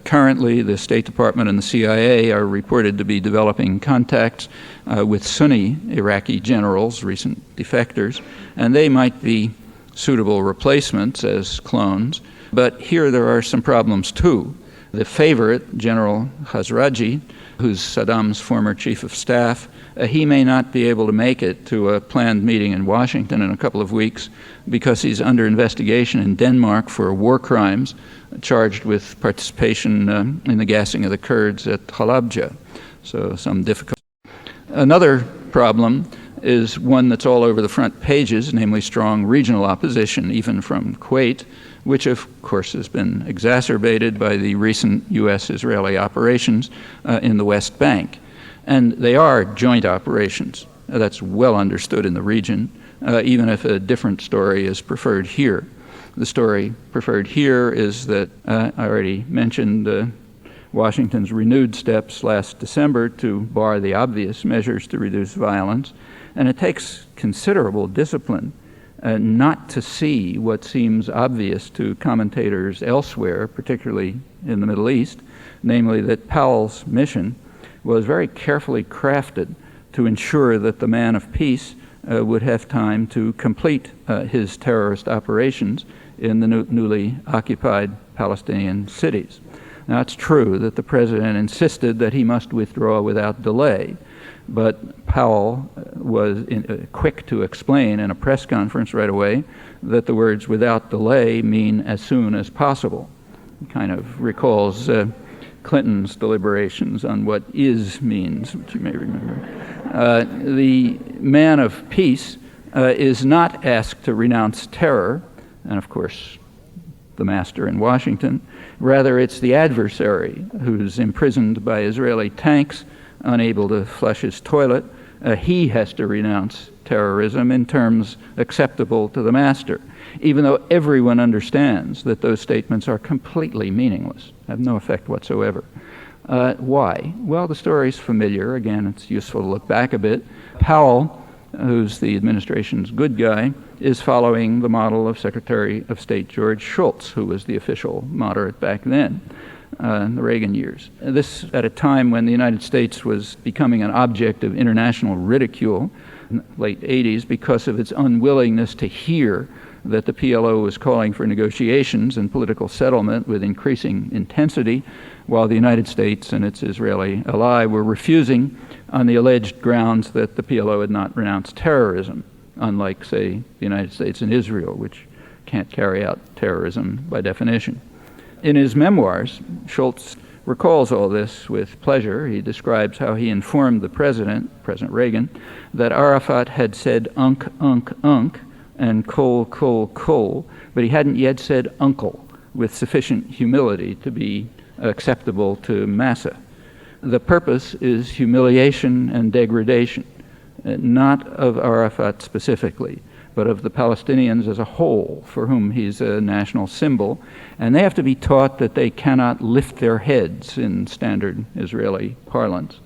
Currently, the State Department and the CIA are reported to be developing contacts with Sunni Iraqi generals, recent defectors, and they might be suitable replacements as clones. But here there are some problems too. The favorite, General Khazraji, who's Saddam's former chief of staff, he may not be able to make it to a planned meeting in Washington in a couple of weeks because he's under investigation in Denmark for war crimes, charged with participation in the gassing of the Kurds at Halabja. So some difficulty. Another problem is one that's all over the front pages, namely strong regional opposition, even from Kuwait, which of course has been exacerbated by the recent U.S.-Israeli operations in the West Bank. And they are joint operations. That's well understood in the region, even if a different story is preferred here. The story preferred here is that I already mentioned Washington's renewed steps last December to bar the obvious measures to reduce violence, and it takes considerable discipline not to see what seems obvious to commentators elsewhere, particularly in the Middle East, namely that Powell's mission was very carefully crafted to ensure that the man of peace would have time to complete his terrorist operations in the newly occupied Palestinian cities. Now, it's true that the president insisted that he must withdraw without delay, but Powell was quick to explain in a press conference right away that the words "without delay" mean as soon as possible. It kind of recalls Clinton's deliberations on what "is" means, which you may remember. The man of peace is not asked to renounce terror, and of course the master in Washington. Rather, it's the adversary who's imprisoned by Israeli tanks, unable to flush his toilet. He has to renounce terrorism in terms acceptable to the master, even though everyone understands that those statements are completely meaningless, have no effect whatsoever. Why? Well, the story's familiar. Again, it's useful to look back a bit. Powell, who's the administration's good guy, is following the model of Secretary of State George Shultz, who was the official moderate back then in the Reagan years. This at a time when the United States was becoming an object of international ridicule in the late 80s because of its unwillingness to hear that the PLO was calling for negotiations and political settlement with increasing intensity, while the United States and its Israeli ally were refusing on the alleged grounds that the PLO had not renounced terrorism, unlike, say, the United States and Israel, which can't carry out terrorism by definition. In his memoirs, Shultz recalls all this with pleasure. He describes how he informed the President Reagan, that Arafat had said unk, and kol, but he hadn't yet said uncle with sufficient humility to be acceptable to Massa. The purpose is humiliation and degradation, not of Arafat specifically, but of the Palestinians as a whole, for whom he's a national symbol, and they have to be taught that they cannot lift their heads in standard Israeli parlance.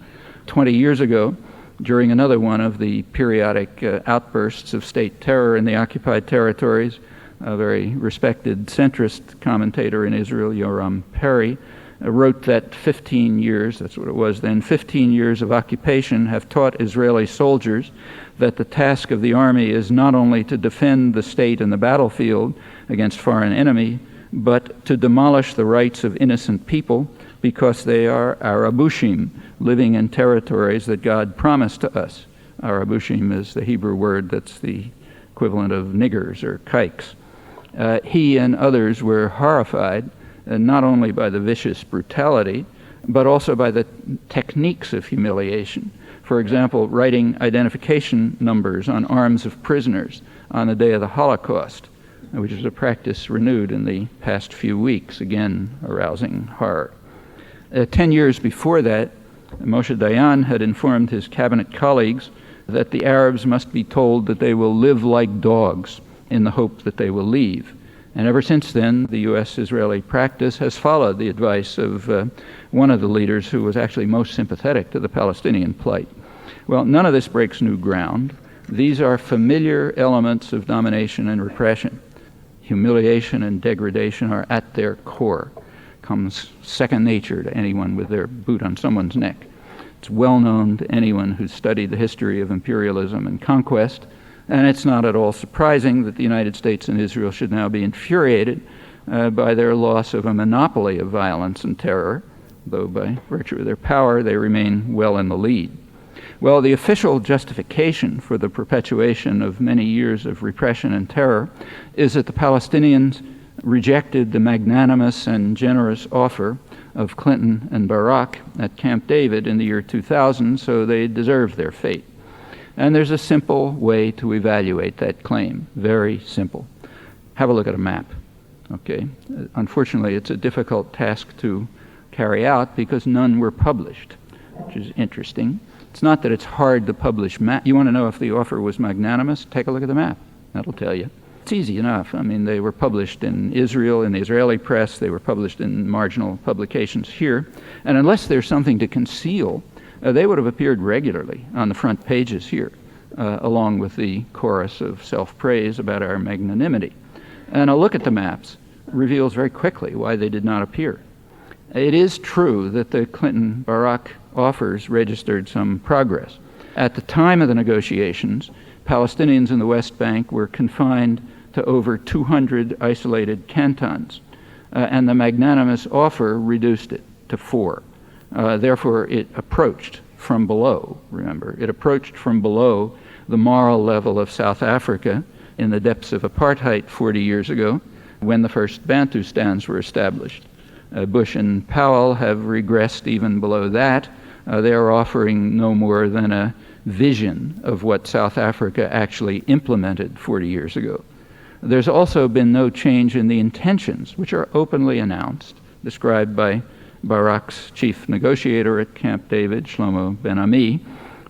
20 years ago, during another one of the periodic outbursts of state terror in the occupied territories. A very respected centrist commentator in Israel, Yoram Perry, wrote that 15 years, that's what it was then, 15 years of occupation have taught Israeli soldiers that the task of the army is not only to defend the state and the battlefield against foreign enemy, but to demolish the rights of innocent people because they are Arabushim, living in territories that God promised to us. Arabushim is the Hebrew word that's the equivalent of niggers or kikes. He and others were horrified not only by the vicious brutality, but also by the techniques of humiliation. For example, writing identification numbers on arms of prisoners on the day of the Holocaust, which is a practice renewed in the past few weeks, again arousing horror. 10 years before that, Moshe Dayan had informed his cabinet colleagues that the Arabs must be told that they will live like dogs in the hope that they will leave. And ever since then, the U.S.-Israeli practice has followed the advice of one of the leaders who was actually most sympathetic to the Palestinian plight. Well, none of this breaks new ground. These are familiar elements of domination and repression. Humiliation and degradation are at their core. Comes second nature to anyone with their boot on someone's neck. It's well known to anyone who's studied the history of imperialism and conquest. And it's not at all surprising that the United States and Israel should now be infuriated by their loss of a monopoly of violence and terror, though by virtue of their power they remain well in the lead. Well, the official justification for the perpetuation of many years of repression and terror is that the Palestinians rejected the magnanimous and generous offer of Clinton and Barak at Camp David in the year 2000, so they deserved their fate. And there's a simple way to evaluate that claim, very simple. Have a look at a map, okay? Unfortunately, it's a difficult task to carry out because none were published, which is interesting. It's not that it's hard to publish map. You want to know if the offer was magnanimous? Take a look at the map. That'll tell you. It's easy enough. I mean, they were published in Israel, in the Israeli press. They were published in marginal publications here. And unless there's something to conceal, they would have appeared regularly on the front pages here, along with the chorus of self-praise about our magnanimity. And a look at the maps reveals very quickly why they did not appear. It is true that the Clinton-Barak offers registered some progress. At the time of the negotiations, Palestinians in the West Bank were confined to over 200 isolated cantons, and the magnanimous offer reduced it to 4. Therefore, it approached from below, remember, it approached from below the moral level of South Africa in the depths of apartheid 40 years ago when the first Bantustans were established. Bush and Powell have regressed even below that. They are offering no more than a vision of what South Africa actually implemented 40 years ago. There's also been no change in the intentions, which are openly announced, described by Barak's chief negotiator at Camp David, Shlomo Ben-Ami,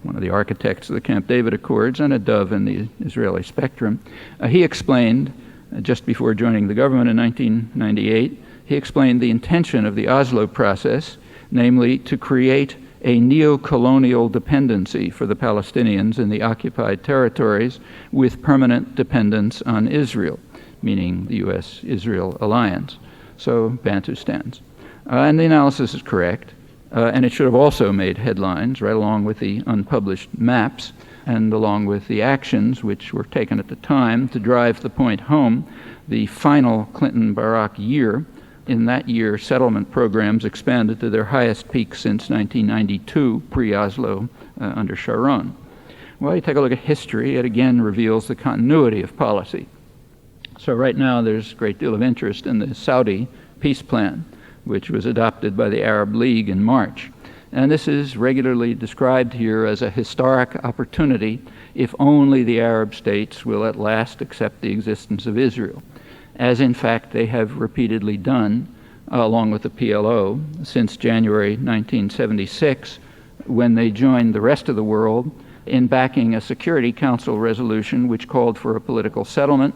one of the architects of the Camp David Accords and a dove in the Israeli spectrum. He explained, just before joining the government in 1998, he explained the intention of the Oslo process, namely to create a neo-colonial dependency for the Palestinians in the occupied territories with permanent dependence on Israel, meaning the U.S.-Israel alliance, so Bantustans. And the analysis is correct, and it should have also made headlines, right along with the unpublished maps and along with the actions which were taken at the time to drive the point home. The final Clinton-Barak year, in that year, settlement programs expanded to their highest peak since 1992, pre-Oslo, under Sharon. Well, you take a look at history, it again reveals the continuity of policy. So right now there's a great deal of interest in the Saudi peace plan, which was adopted by the Arab League in March. And this is regularly described here as a historic opportunity if only the Arab states will at last accept the existence of Israel, as in fact they have repeatedly done, along with the PLO, since January 1976, when they joined the rest of the world in backing a Security Council resolution which called for a political settlement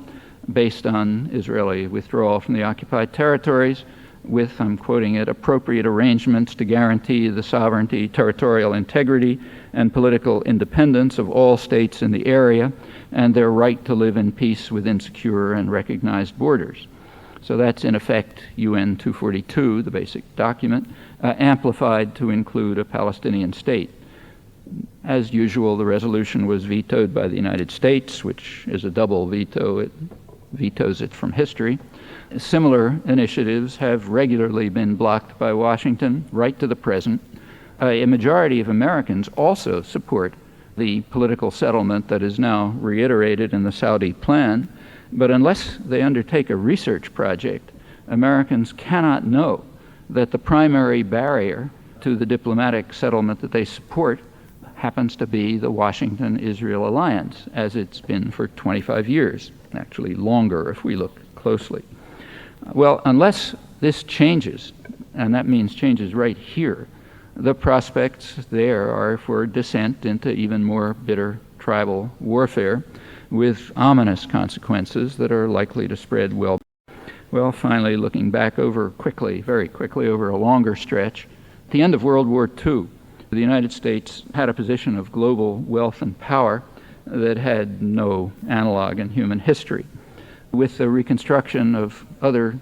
based on Israeli withdrawal from the occupied territories, with, I'm quoting it, appropriate arrangements to guarantee the sovereignty, territorial integrity, and political independence of all states in the area, and their right to live in peace within secure and recognized borders. So that's in effect UN 242, the basic document, amplified to include a Palestinian state. As usual, the resolution was vetoed by the United States, which is a double veto. It vetoes it from history. Similar initiatives have regularly been blocked by Washington right to the present. A majority of Americans also support the political settlement that is now reiterated in the Saudi plan, but unless they undertake a research project, Americans cannot know that the primary barrier to the diplomatic settlement that they support happens to be the Washington-Israel alliance, as it's been for 25 years, actually longer if we look closely. Well, unless this changes, and that means changes right here, the prospects there are for descent into even more bitter tribal warfare with ominous consequences that are likely to spread well. Well, finally, looking back over quickly, very quickly over a longer stretch, at the end of World War II, the United States had a position of global wealth and power that had no analog in human history. With the reconstruction of other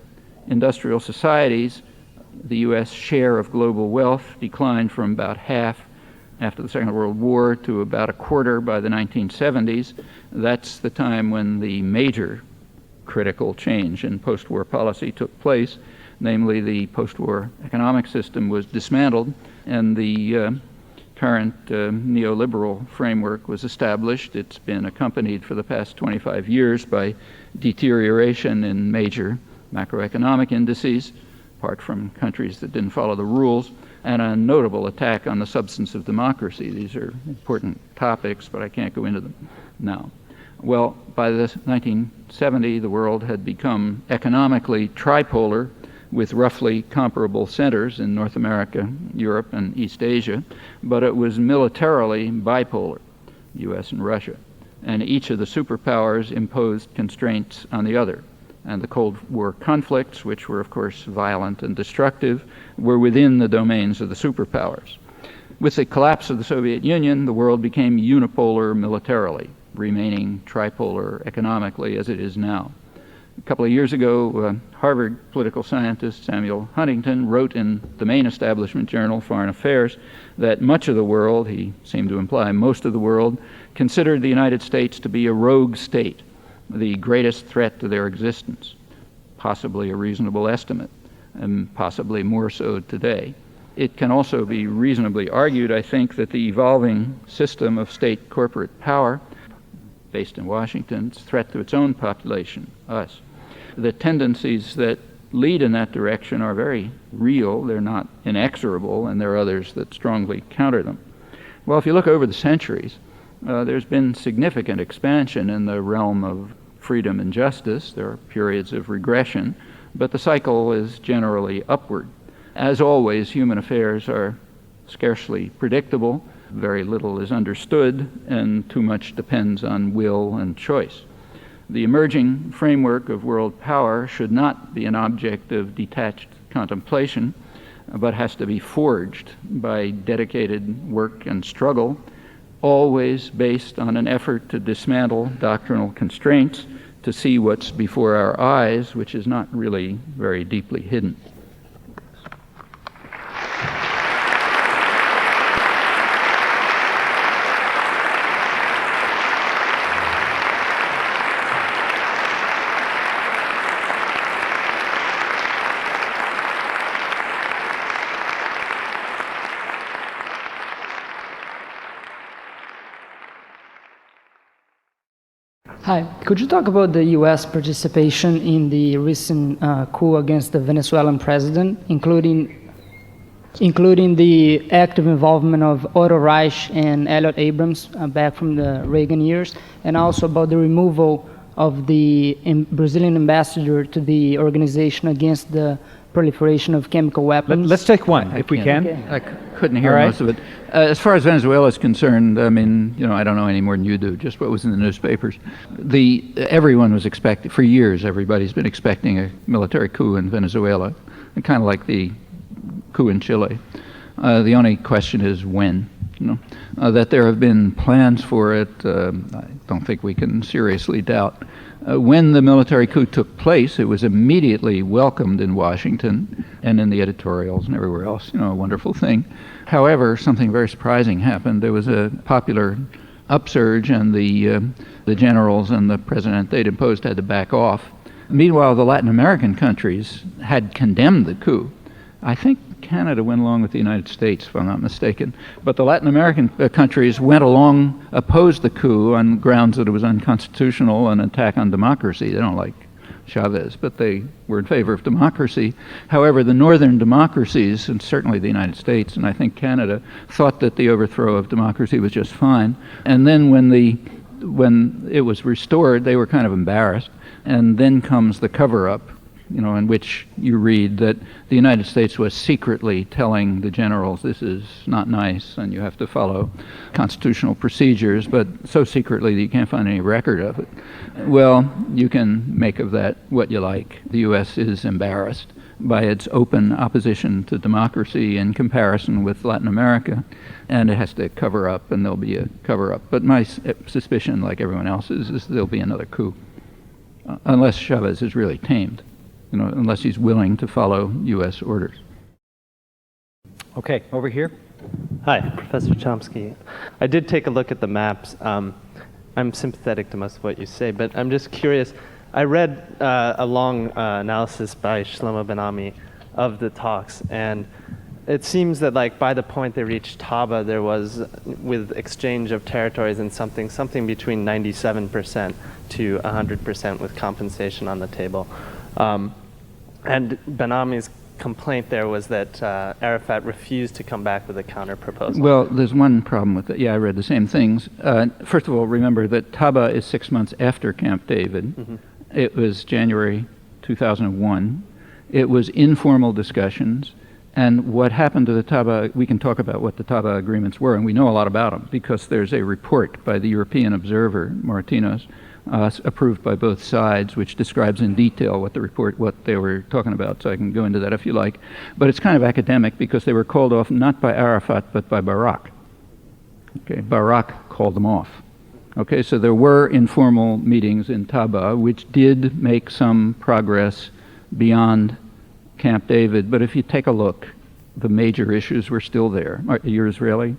industrial societies, the U.S. share of global wealth declined from about half after the Second World War to about a quarter by the 1970s. That's the time when the major critical change in post-war policy took place, namely the post-war economic system was dismantled and the current neoliberal framework was established. It's been accompanied for the past 25 years by deterioration in major macroeconomic indices, apart from countries that didn't follow the rules, and a notable attack on the substance of democracy. These are important topics, but I can't go into them now. Well, by the 1970, the world had become economically tripolar, with roughly comparable centers in North America, Europe, and East Asia, but it was militarily bipolar, US and Russia. And each of the superpowers imposed constraints on the other. And the Cold War conflicts, which were of course violent and destructive, were within the domains of the superpowers. With the collapse of the Soviet Union, the world became unipolar militarily, remaining tripolar economically as it is now. A couple of years ago, Harvard political scientist Samuel Huntington wrote in the main establishment journal, Foreign Affairs, that much of the world, he seemed to imply most of the world, considered the United States to be a rogue state, the greatest threat to their existence, possibly a reasonable estimate, and possibly more so today. It can also be reasonably argued, I think, that the evolving system of state corporate power based in Washington, it's a threat to its own population, us. The tendencies that lead in that direction are very real, they're not inexorable, and there are others that strongly counter them. Well, if you look over the centuries, there's been significant expansion in the realm of freedom and justice. There are periods of regression, but the cycle is generally upward. As always, human affairs are scarcely predictable. Very little is understood, and too much depends on will and choice. The emerging framework of world power should not be an object of detached contemplation, but has to be forged by dedicated work and struggle, always based on an effort to dismantle doctrinal constraints, to see what's before our eyes, which is not really very deeply hidden. Hi, could you talk about the U.S. participation in the recent coup against the Venezuelan president, including the active involvement of Otto Reich and Elliot Abrams back from the Reagan years, and also about the removal of the Brazilian ambassador to the Organization Against the Proliferation of Chemical Weapons? Let's take one, if we can. Okay. I couldn't hear most of it. As far as Venezuela is concerned, I mean, I don't know any more than you do, just what was in the newspapers. Everyone was expecting, for years, everybody's been expecting a military coup in Venezuela. kind of like the coup in Chile. The only question is when. That there have been plans for it, I don't think we can seriously doubt. When the military coup took place, it was immediately welcomed in Washington and in the editorials and everywhere else, a wonderful thing. However, something very surprising happened. There was a popular upsurge, and the generals and the president they'd imposed had to back off. Meanwhile, the Latin American countries had condemned the coup. I think Canada went along with the United States, if I'm not mistaken. But the Latin American countries went along, opposed the coup on grounds that it was unconstitutional, an attack on democracy. They don't like Chavez, but they were in favor of democracy. However, the northern democracies, and certainly the United States, and I think Canada, thought that the overthrow of democracy was just fine. And then when it was restored, they were kind of embarrassed. And then comes the cover-up, in which you read that the United States was secretly telling the generals, this is not nice and you have to follow constitutional procedures, but so secretly that you can't find any record of it. Well, you can make of that what you like. The U.S. is embarrassed by its open opposition to democracy in comparison with Latin America, and it has to cover up, and there'll be a cover-up. But my suspicion, like everyone else's, is there'll be another coup, unless Chavez is really tamed. Unless he's willing to follow U.S. orders. Okay, over here. Hi, Professor Chomsky. I did take a look at the maps. I'm sympathetic to most of what you say, but I'm just curious. I read a long analysis by Shlomo Ben-Ami of the talks, and it seems that by the point they reached Taba, there was, with exchange of territories and something between 97% to 100% with compensation on the table. And Ben-Ami's complaint there was that Arafat refused to come back with a counter-proposal. Well, there's one problem with it. Yeah, I read the same things. First of all, remember that Taba is 6 months after Camp David. Mm-hmm. It was January 2001. It was informal discussions. And what happened to the Taba, we can talk about what the Taba agreements were, and we know a lot about them because there's a report by the European observer, Moratinos, approved by both sides, which describes in detail what they were talking about, so I can go into that if you like. But it's kind of academic because they were called off not by Arafat, but by Barak. Okay, Barak called them off. Okay, so there were informal meetings in Taba, which did make some progress beyond Camp David, but if you take a look, the major issues were still there. Are you Israeli?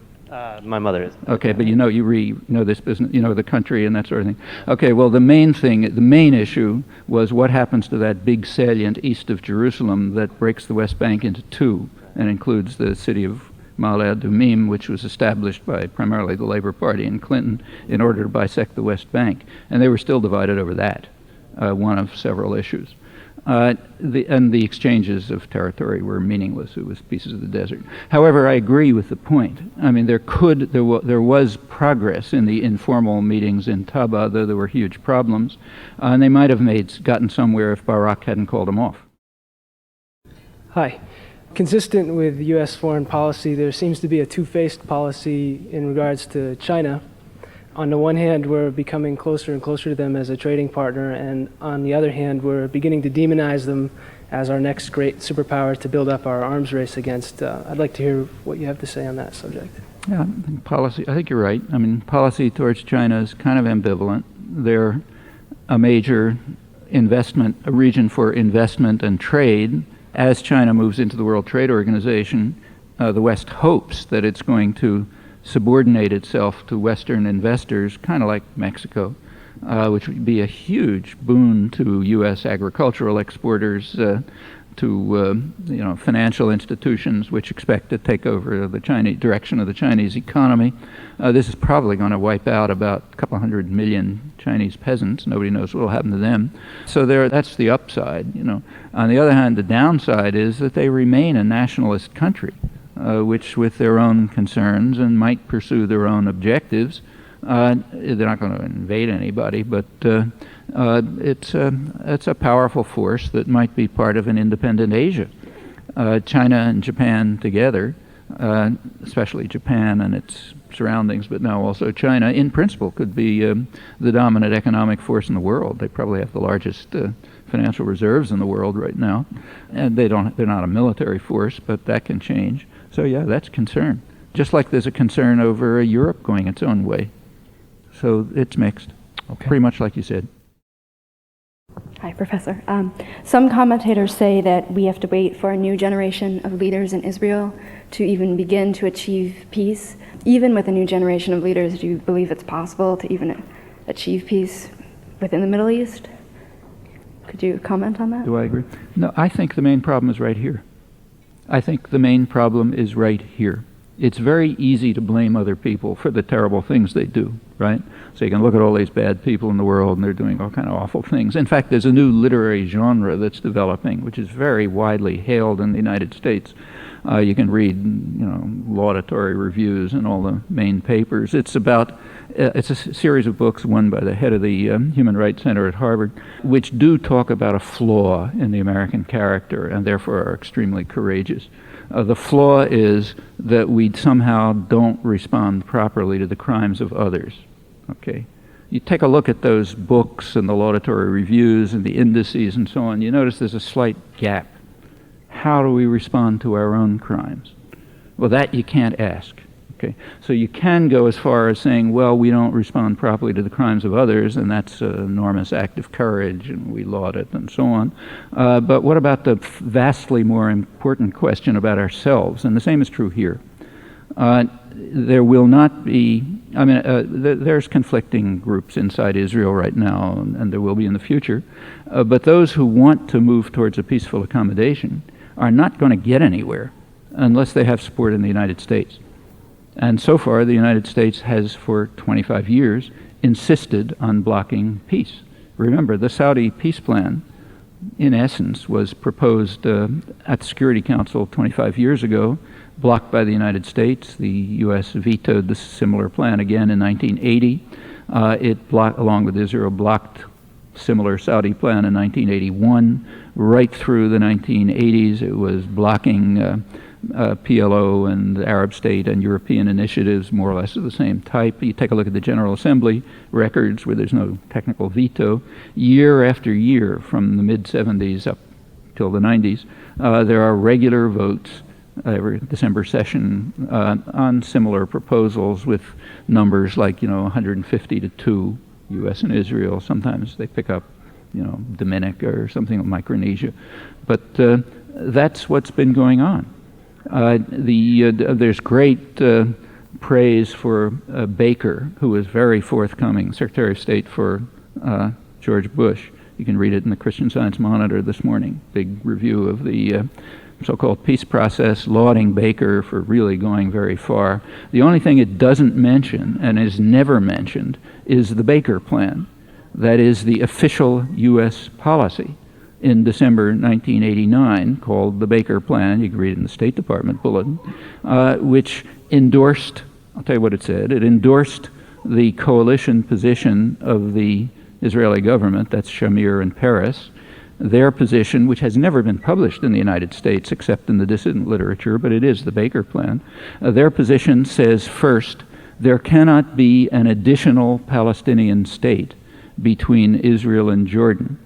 My mother is. Okay, but you know this business, the country and that sort of thing. Okay, well, the main issue was what happens to that big salient east of Jerusalem that breaks the West Bank into two and includes the city of Ma'ale Adumim, which was established by primarily the Labor Party and Clinton in order to bisect the West Bank. And they were still divided over that, one of several issues. And the exchanges of territory were meaningless. It was pieces of the desert. However, I agree with the point. I mean, there was progress in the informal meetings in Taba, though there were huge problems, and they might have gotten somewhere if Barak hadn't called them off. Hi. Consistent with U.S. foreign policy, there seems to be a two-faced policy in regards to China. On the one hand, we're becoming closer and closer to them as a trading partner, and on the other hand, we're beginning to demonize them as our next great superpower to build up our arms race against. I'd like to hear what you have to say on that subject. Yeah, I think you're right. I mean, policy towards China is kind of ambivalent. They're a major a region for investment and trade. As China moves into the World Trade Organization, the West hopes that it's going to subordinate itself to Western investors, kind of like Mexico, which would be a huge boon to U.S. agricultural exporters, to financial institutions which expect to take over the direction of the Chinese economy. This is probably going to wipe out about a couple 100 million Chinese peasants. Nobody knows what will happen to them. So that's the upside. On the other hand, the downside is that they remain a nationalist country, which, with their own concerns and might pursue their own objectives, they're not going to invade anybody, but it's a powerful force that might be part of an independent Asia. China and Japan together, especially Japan and its surroundings, but now also China, in principle could be the dominant economic force in the world. They probably have the largest financial reserves in the world right now, and they're not a military force, but that can change. So yeah, that's a concern. Just like there's a concern over Europe going its own way. So it's mixed, pretty much like you said. Hi, Professor. Some commentators say that we have to wait for a new generation of leaders in Israel to even begin to achieve peace. Even with a new generation of leaders, do you believe it's possible to even achieve peace within the Middle East? Could you comment on that? Do I agree? No, I think the main problem is right here. I think the main problem is right here. It's very easy to blame other people for the terrible things they do, right? So you can look at all these bad people in the world and they're doing all kind of awful things. In fact, there's a new literary genre that's developing, which is very widely hailed in the United States. You can read, laudatory reviews in all the main papers. It's a series of books, one by the head of the Human Rights Center at Harvard, which do talk about a flaw in the American character and therefore are extremely courageous. The flaw is that we somehow don't respond properly to the crimes of others. Okay, you take a look at those books and the laudatory reviews and the indices and so on, you notice there's a slight gap. How do we respond to our own crimes? Well, that you can't ask. Okay, so you can go as far as saying, well, we don't respond properly to the crimes of others, and that's an enormous act of courage, and we laud it, and so on. But what about the vastly more important question about ourselves? And the same is true here. There will not be, there's conflicting groups inside Israel right now, and there will be in the future, but those who want to move towards a peaceful accommodation are not going to get anywhere unless they have support in the United States. And so far, the United States has, for 25 years, insisted on blocking peace. Remember, the Saudi peace plan, in essence, was proposed at the Security Council 25 years ago, blocked by the United States. The U.S. vetoed the similar plan again in 1980. Along with Israel, blocked similar Saudi plan in 1981. Right through the 1980s, it was blocking PLO and the Arab state and European initiatives more or less of the same type. You take a look at the General Assembly records where there's no technical veto. Year after year, from the mid-70s up till the 90s, there are regular votes every December session on similar proposals with numbers like 150 to 2, U.S. and Israel. Sometimes they pick up Dominica or something like Micronesia, but that's what's been going on. There's great praise for Baker, who was very forthcoming, Secretary of State for George Bush. You can read it in the Christian Science Monitor this morning, big review of the so-called peace process, lauding Baker for really going very far. The only thing it doesn't mention, and is never mentioned, is the Baker Plan. That is the official U.S. policy in December 1989, called the Baker Plan. You can read it in the State Department bulletin, which endorsed, I'll tell you what it said, it endorsed the coalition position of the Israeli government, that's Shamir and Peres, their position, which has never been published in the United States except in the dissident literature, but it is the Baker Plan. Their position says, first, there cannot be an additional Palestinian state between Israel and Jordan.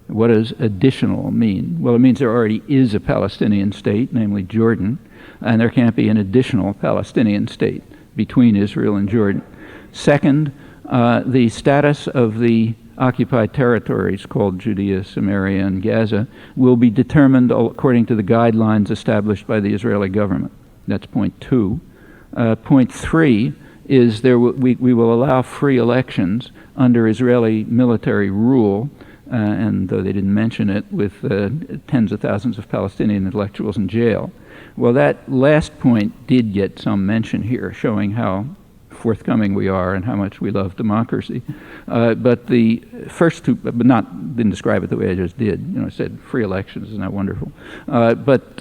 What does additional mean? Well, it means there already is a Palestinian state, namely Jordan, and there can't be an additional Palestinian state between Israel and Jordan. Second, the status of the occupied territories called Judea, Samaria, and Gaza will be determined according to the guidelines established by the Israeli government. That's point 2. Point 3 is we will allow free elections under Israeli military rule, and though they didn't mention it, with tens of thousands of Palestinian intellectuals in jail. Well, that last point did get some mention here, showing how forthcoming we are and how much we love democracy. But the first two, but didn't describe it the way I just did. I said free elections, isn't that wonderful? But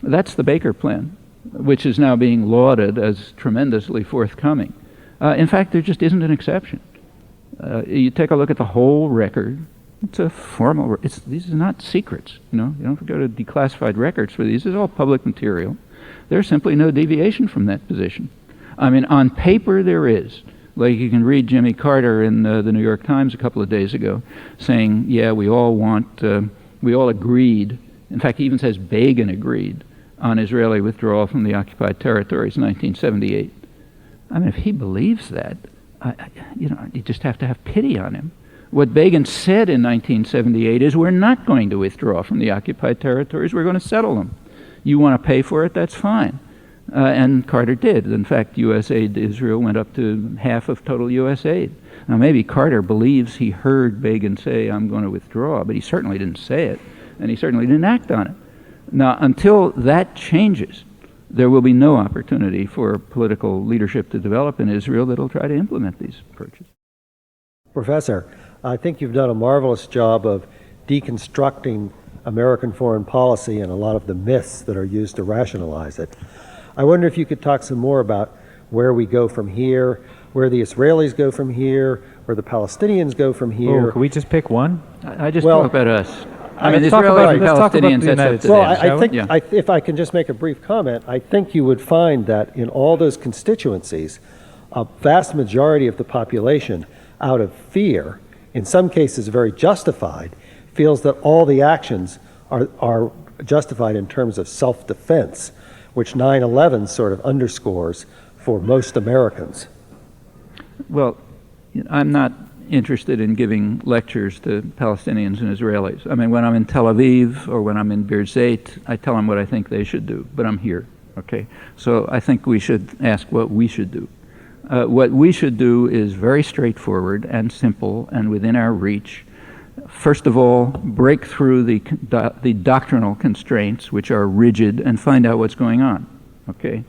that's the Baker Plan, which is now being lauded as tremendously forthcoming. In fact, there just isn't an exception. You take a look at the whole record. It's a formal. These are not secrets. You don't have to go to declassified records for these. It's all public material. There's simply no deviation from that position. I mean, on paper there is, Like you can read Jimmy Carter in the New York Times a couple of days ago saying, yeah, we all agreed. In fact, he even says Begin agreed on Israeli withdrawal from the occupied territories in 1978. I mean, if he believes that, you just have to have pity on him. What Begin said in 1978 is we're not going to withdraw from the occupied territories, we're going to settle them. You want to pay for it, that's fine. And Carter did. In fact, U.S. aid to Israel went up to half of total U.S. aid. Now, maybe Carter believes he heard Begin say, I'm going to withdraw, but he certainly didn't say it, and he certainly didn't act on it. Now, until that changes, there will be no opportunity for political leadership to develop in Israel that will try to implement these approaches. Professor, I think you've done a marvelous job of deconstructing American foreign policy and a lot of the myths that are used to rationalize it. I wonder if you could talk some more about where we go from here, where the Israelis go from here, where the Palestinians go from here. Oh, can we just pick one? I just talk about us. I mean, let's Israelis and let's talk about Palestinians, the United that's up to States. them. Well, I think, Yeah. if I can just make a brief comment, I think you would find that in all those constituencies, a vast majority of the population, out of fear, in some cases very justified, feels that all the actions are justified in terms of self-defense, which 9/11 sort of underscores for most Americans. Well, I'm not interested in giving lectures to Palestinians and Israelis. I mean, when I'm in Tel Aviv or when I'm in Birzeit, I tell them what I think they should do, but I'm here, okay? So I think we should ask what we should do. What we should do is very straightforward and simple and within our reach. First of all, break through the doctrinal constraints, which are rigid, and find out what's going on, okay?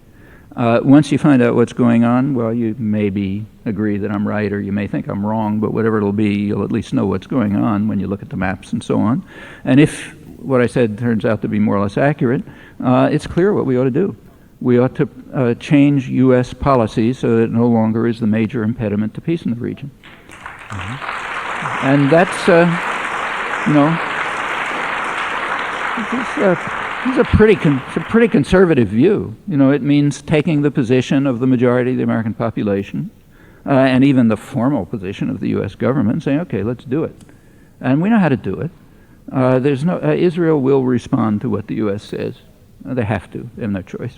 Once you find out what's going on, well, you maybe agree that I'm right or you may think I'm wrong, but whatever it'll be, you'll at least know what's going on when you look at the maps and so on. And if what I said turns out to be more or less accurate, it's clear what we ought to do. We ought to change U.S. policy so that it no longer is the major impediment to peace in the region. And that's, it's a pretty conservative view. It means taking the position of the majority of the American population, and even the formal position of the U.S. government, and saying, okay, let's do it. And we know how to do it. Israel will respond to what the U.S. says. They have to, they have no choice.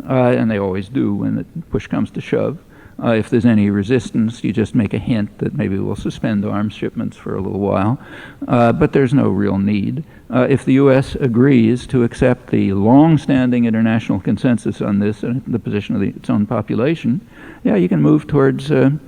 And they always do when the push comes to shove. If there's any resistance, you just make a hint that maybe we'll suspend arms shipments for a little while. But there's no real need. If the U.S. agrees to accept the long-standing international consensus on this and the position of its own population, yeah, you can move towards the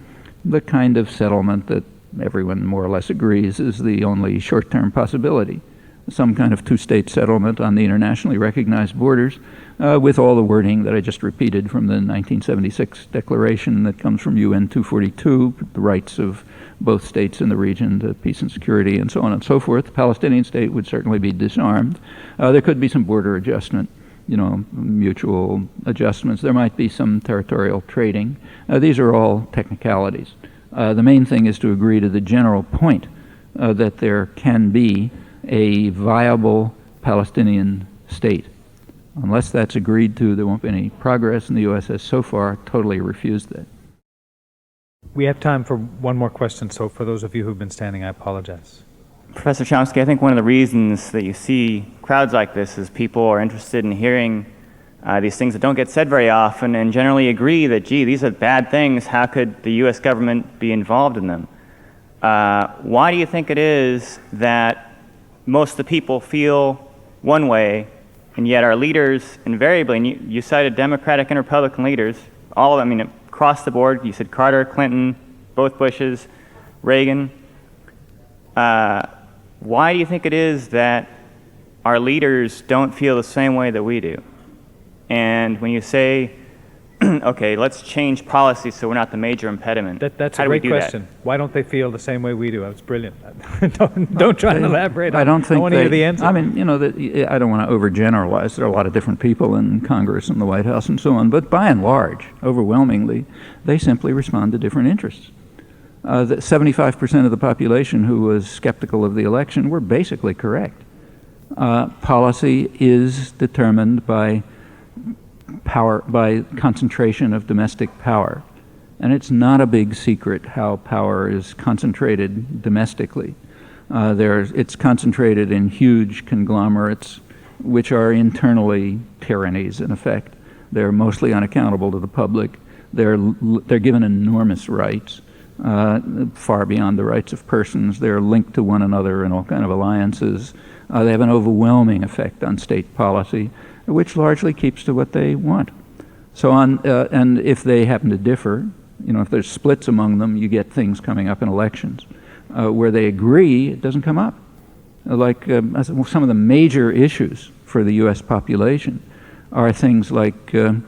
kind of settlement that everyone more or less agrees is the only short-term possibility. Some kind of two-state settlement on the internationally recognized borders with all the wording that I just repeated from the 1976 declaration that comes from UN 242, the rights of both states in the region to peace and security and so on and so forth. The Palestinian state would certainly be disarmed. There could be some border adjustment, mutual adjustments. There might be some territorial trading. These are all technicalities. The main thing is to agree to the general point that there can be a viable Palestinian state. Unless that's agreed to, there won't be any progress, and the U.S. has so far totally refused that. We have time for one more question, so for those of you who've been standing, I apologize. Professor Chomsky, I think one of the reasons that you see crowds like this is people are interested in hearing these things that don't get said very often and generally agree that, gee, these are bad things. How could the U.S. government be involved in them? Why do you think it is that most of the people feel one way, and yet our leaders invariably, and you cited Democratic and Republican leaders, all of them, across the board, you said Carter, Clinton, both Bushes, Reagan. Why do you think it is that our leaders don't feel the same way that we do? And when you say, okay, let's change policy so we're not the major impediment. That's how a do we great do question. That? Why don't they feel the same way we do? That's brilliant. don't try and elaborate. I don't think want to hear the answer. I don't want to overgeneralize. There are a lot of different people in Congress and the White House and so on, but by and large, overwhelmingly, they simply respond to different interests. 75% of the population who was skeptical of the election were basically correct. Policy is determined by power, by concentration of domestic power. And it's not a big secret how power is concentrated domestically. It's concentrated in huge conglomerates, which are internally tyrannies, in effect. They're mostly unaccountable to the public. They're given enormous rights, far beyond the rights of persons. They're linked to one another in all kind of alliances. They have an overwhelming effect on state policy, which largely keeps to what they want. So and if they happen to differ, if there's splits among them, you get things coming up in elections. Where they agree, it doesn't come up. Like some of the major issues for the U.S. population are things like the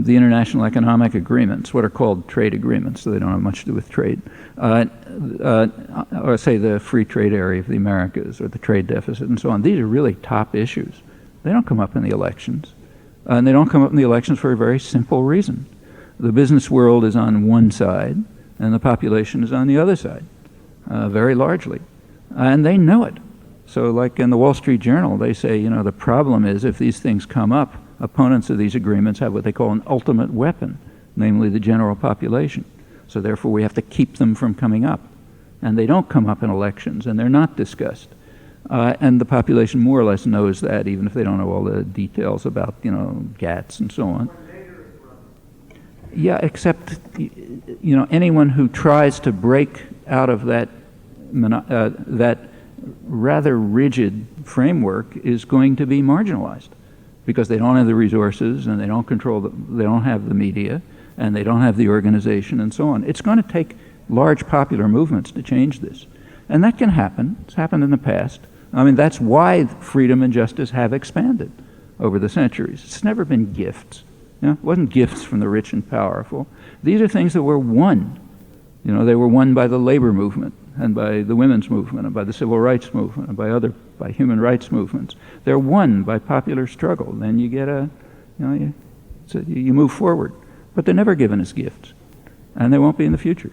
international economic agreements, what are called trade agreements, so they don't have much to do with trade, or say the free trade area of the Americas, or the trade deficit, and so on. These are really top issues. They don't come up in the elections. And they don't come up in the elections for a very simple reason. The business world is on one side, and the population is on the other side, very largely. And they know it. So like in the Wall Street Journal, they say, the problem is if these things come up, opponents of these agreements have what they call an ultimate weapon, namely the general population. So therefore we have to keep them from coming up. And they don't come up in elections, and they're not discussed. And the population more or less knows that, even if they don't know all the details about, GATS and so on. Yeah, except, anyone who tries to break out of that rather rigid framework is going to be marginalized, because they don't have the resources, and they don't they don't have the media, and they don't have the organization, and so on. It's going to take large popular movements to change this. And that can happen. It's happened in the past. I mean, that's why freedom and justice have expanded over the centuries. It's never been gifts. It wasn't gifts from the rich and powerful. These are things that were won. They were won by the labor movement, and by the women's movement, and by the civil rights movement, and by human rights movements. They're won by popular struggle. Then you get you move forward. But they're never given as gifts, and they won't be in the future.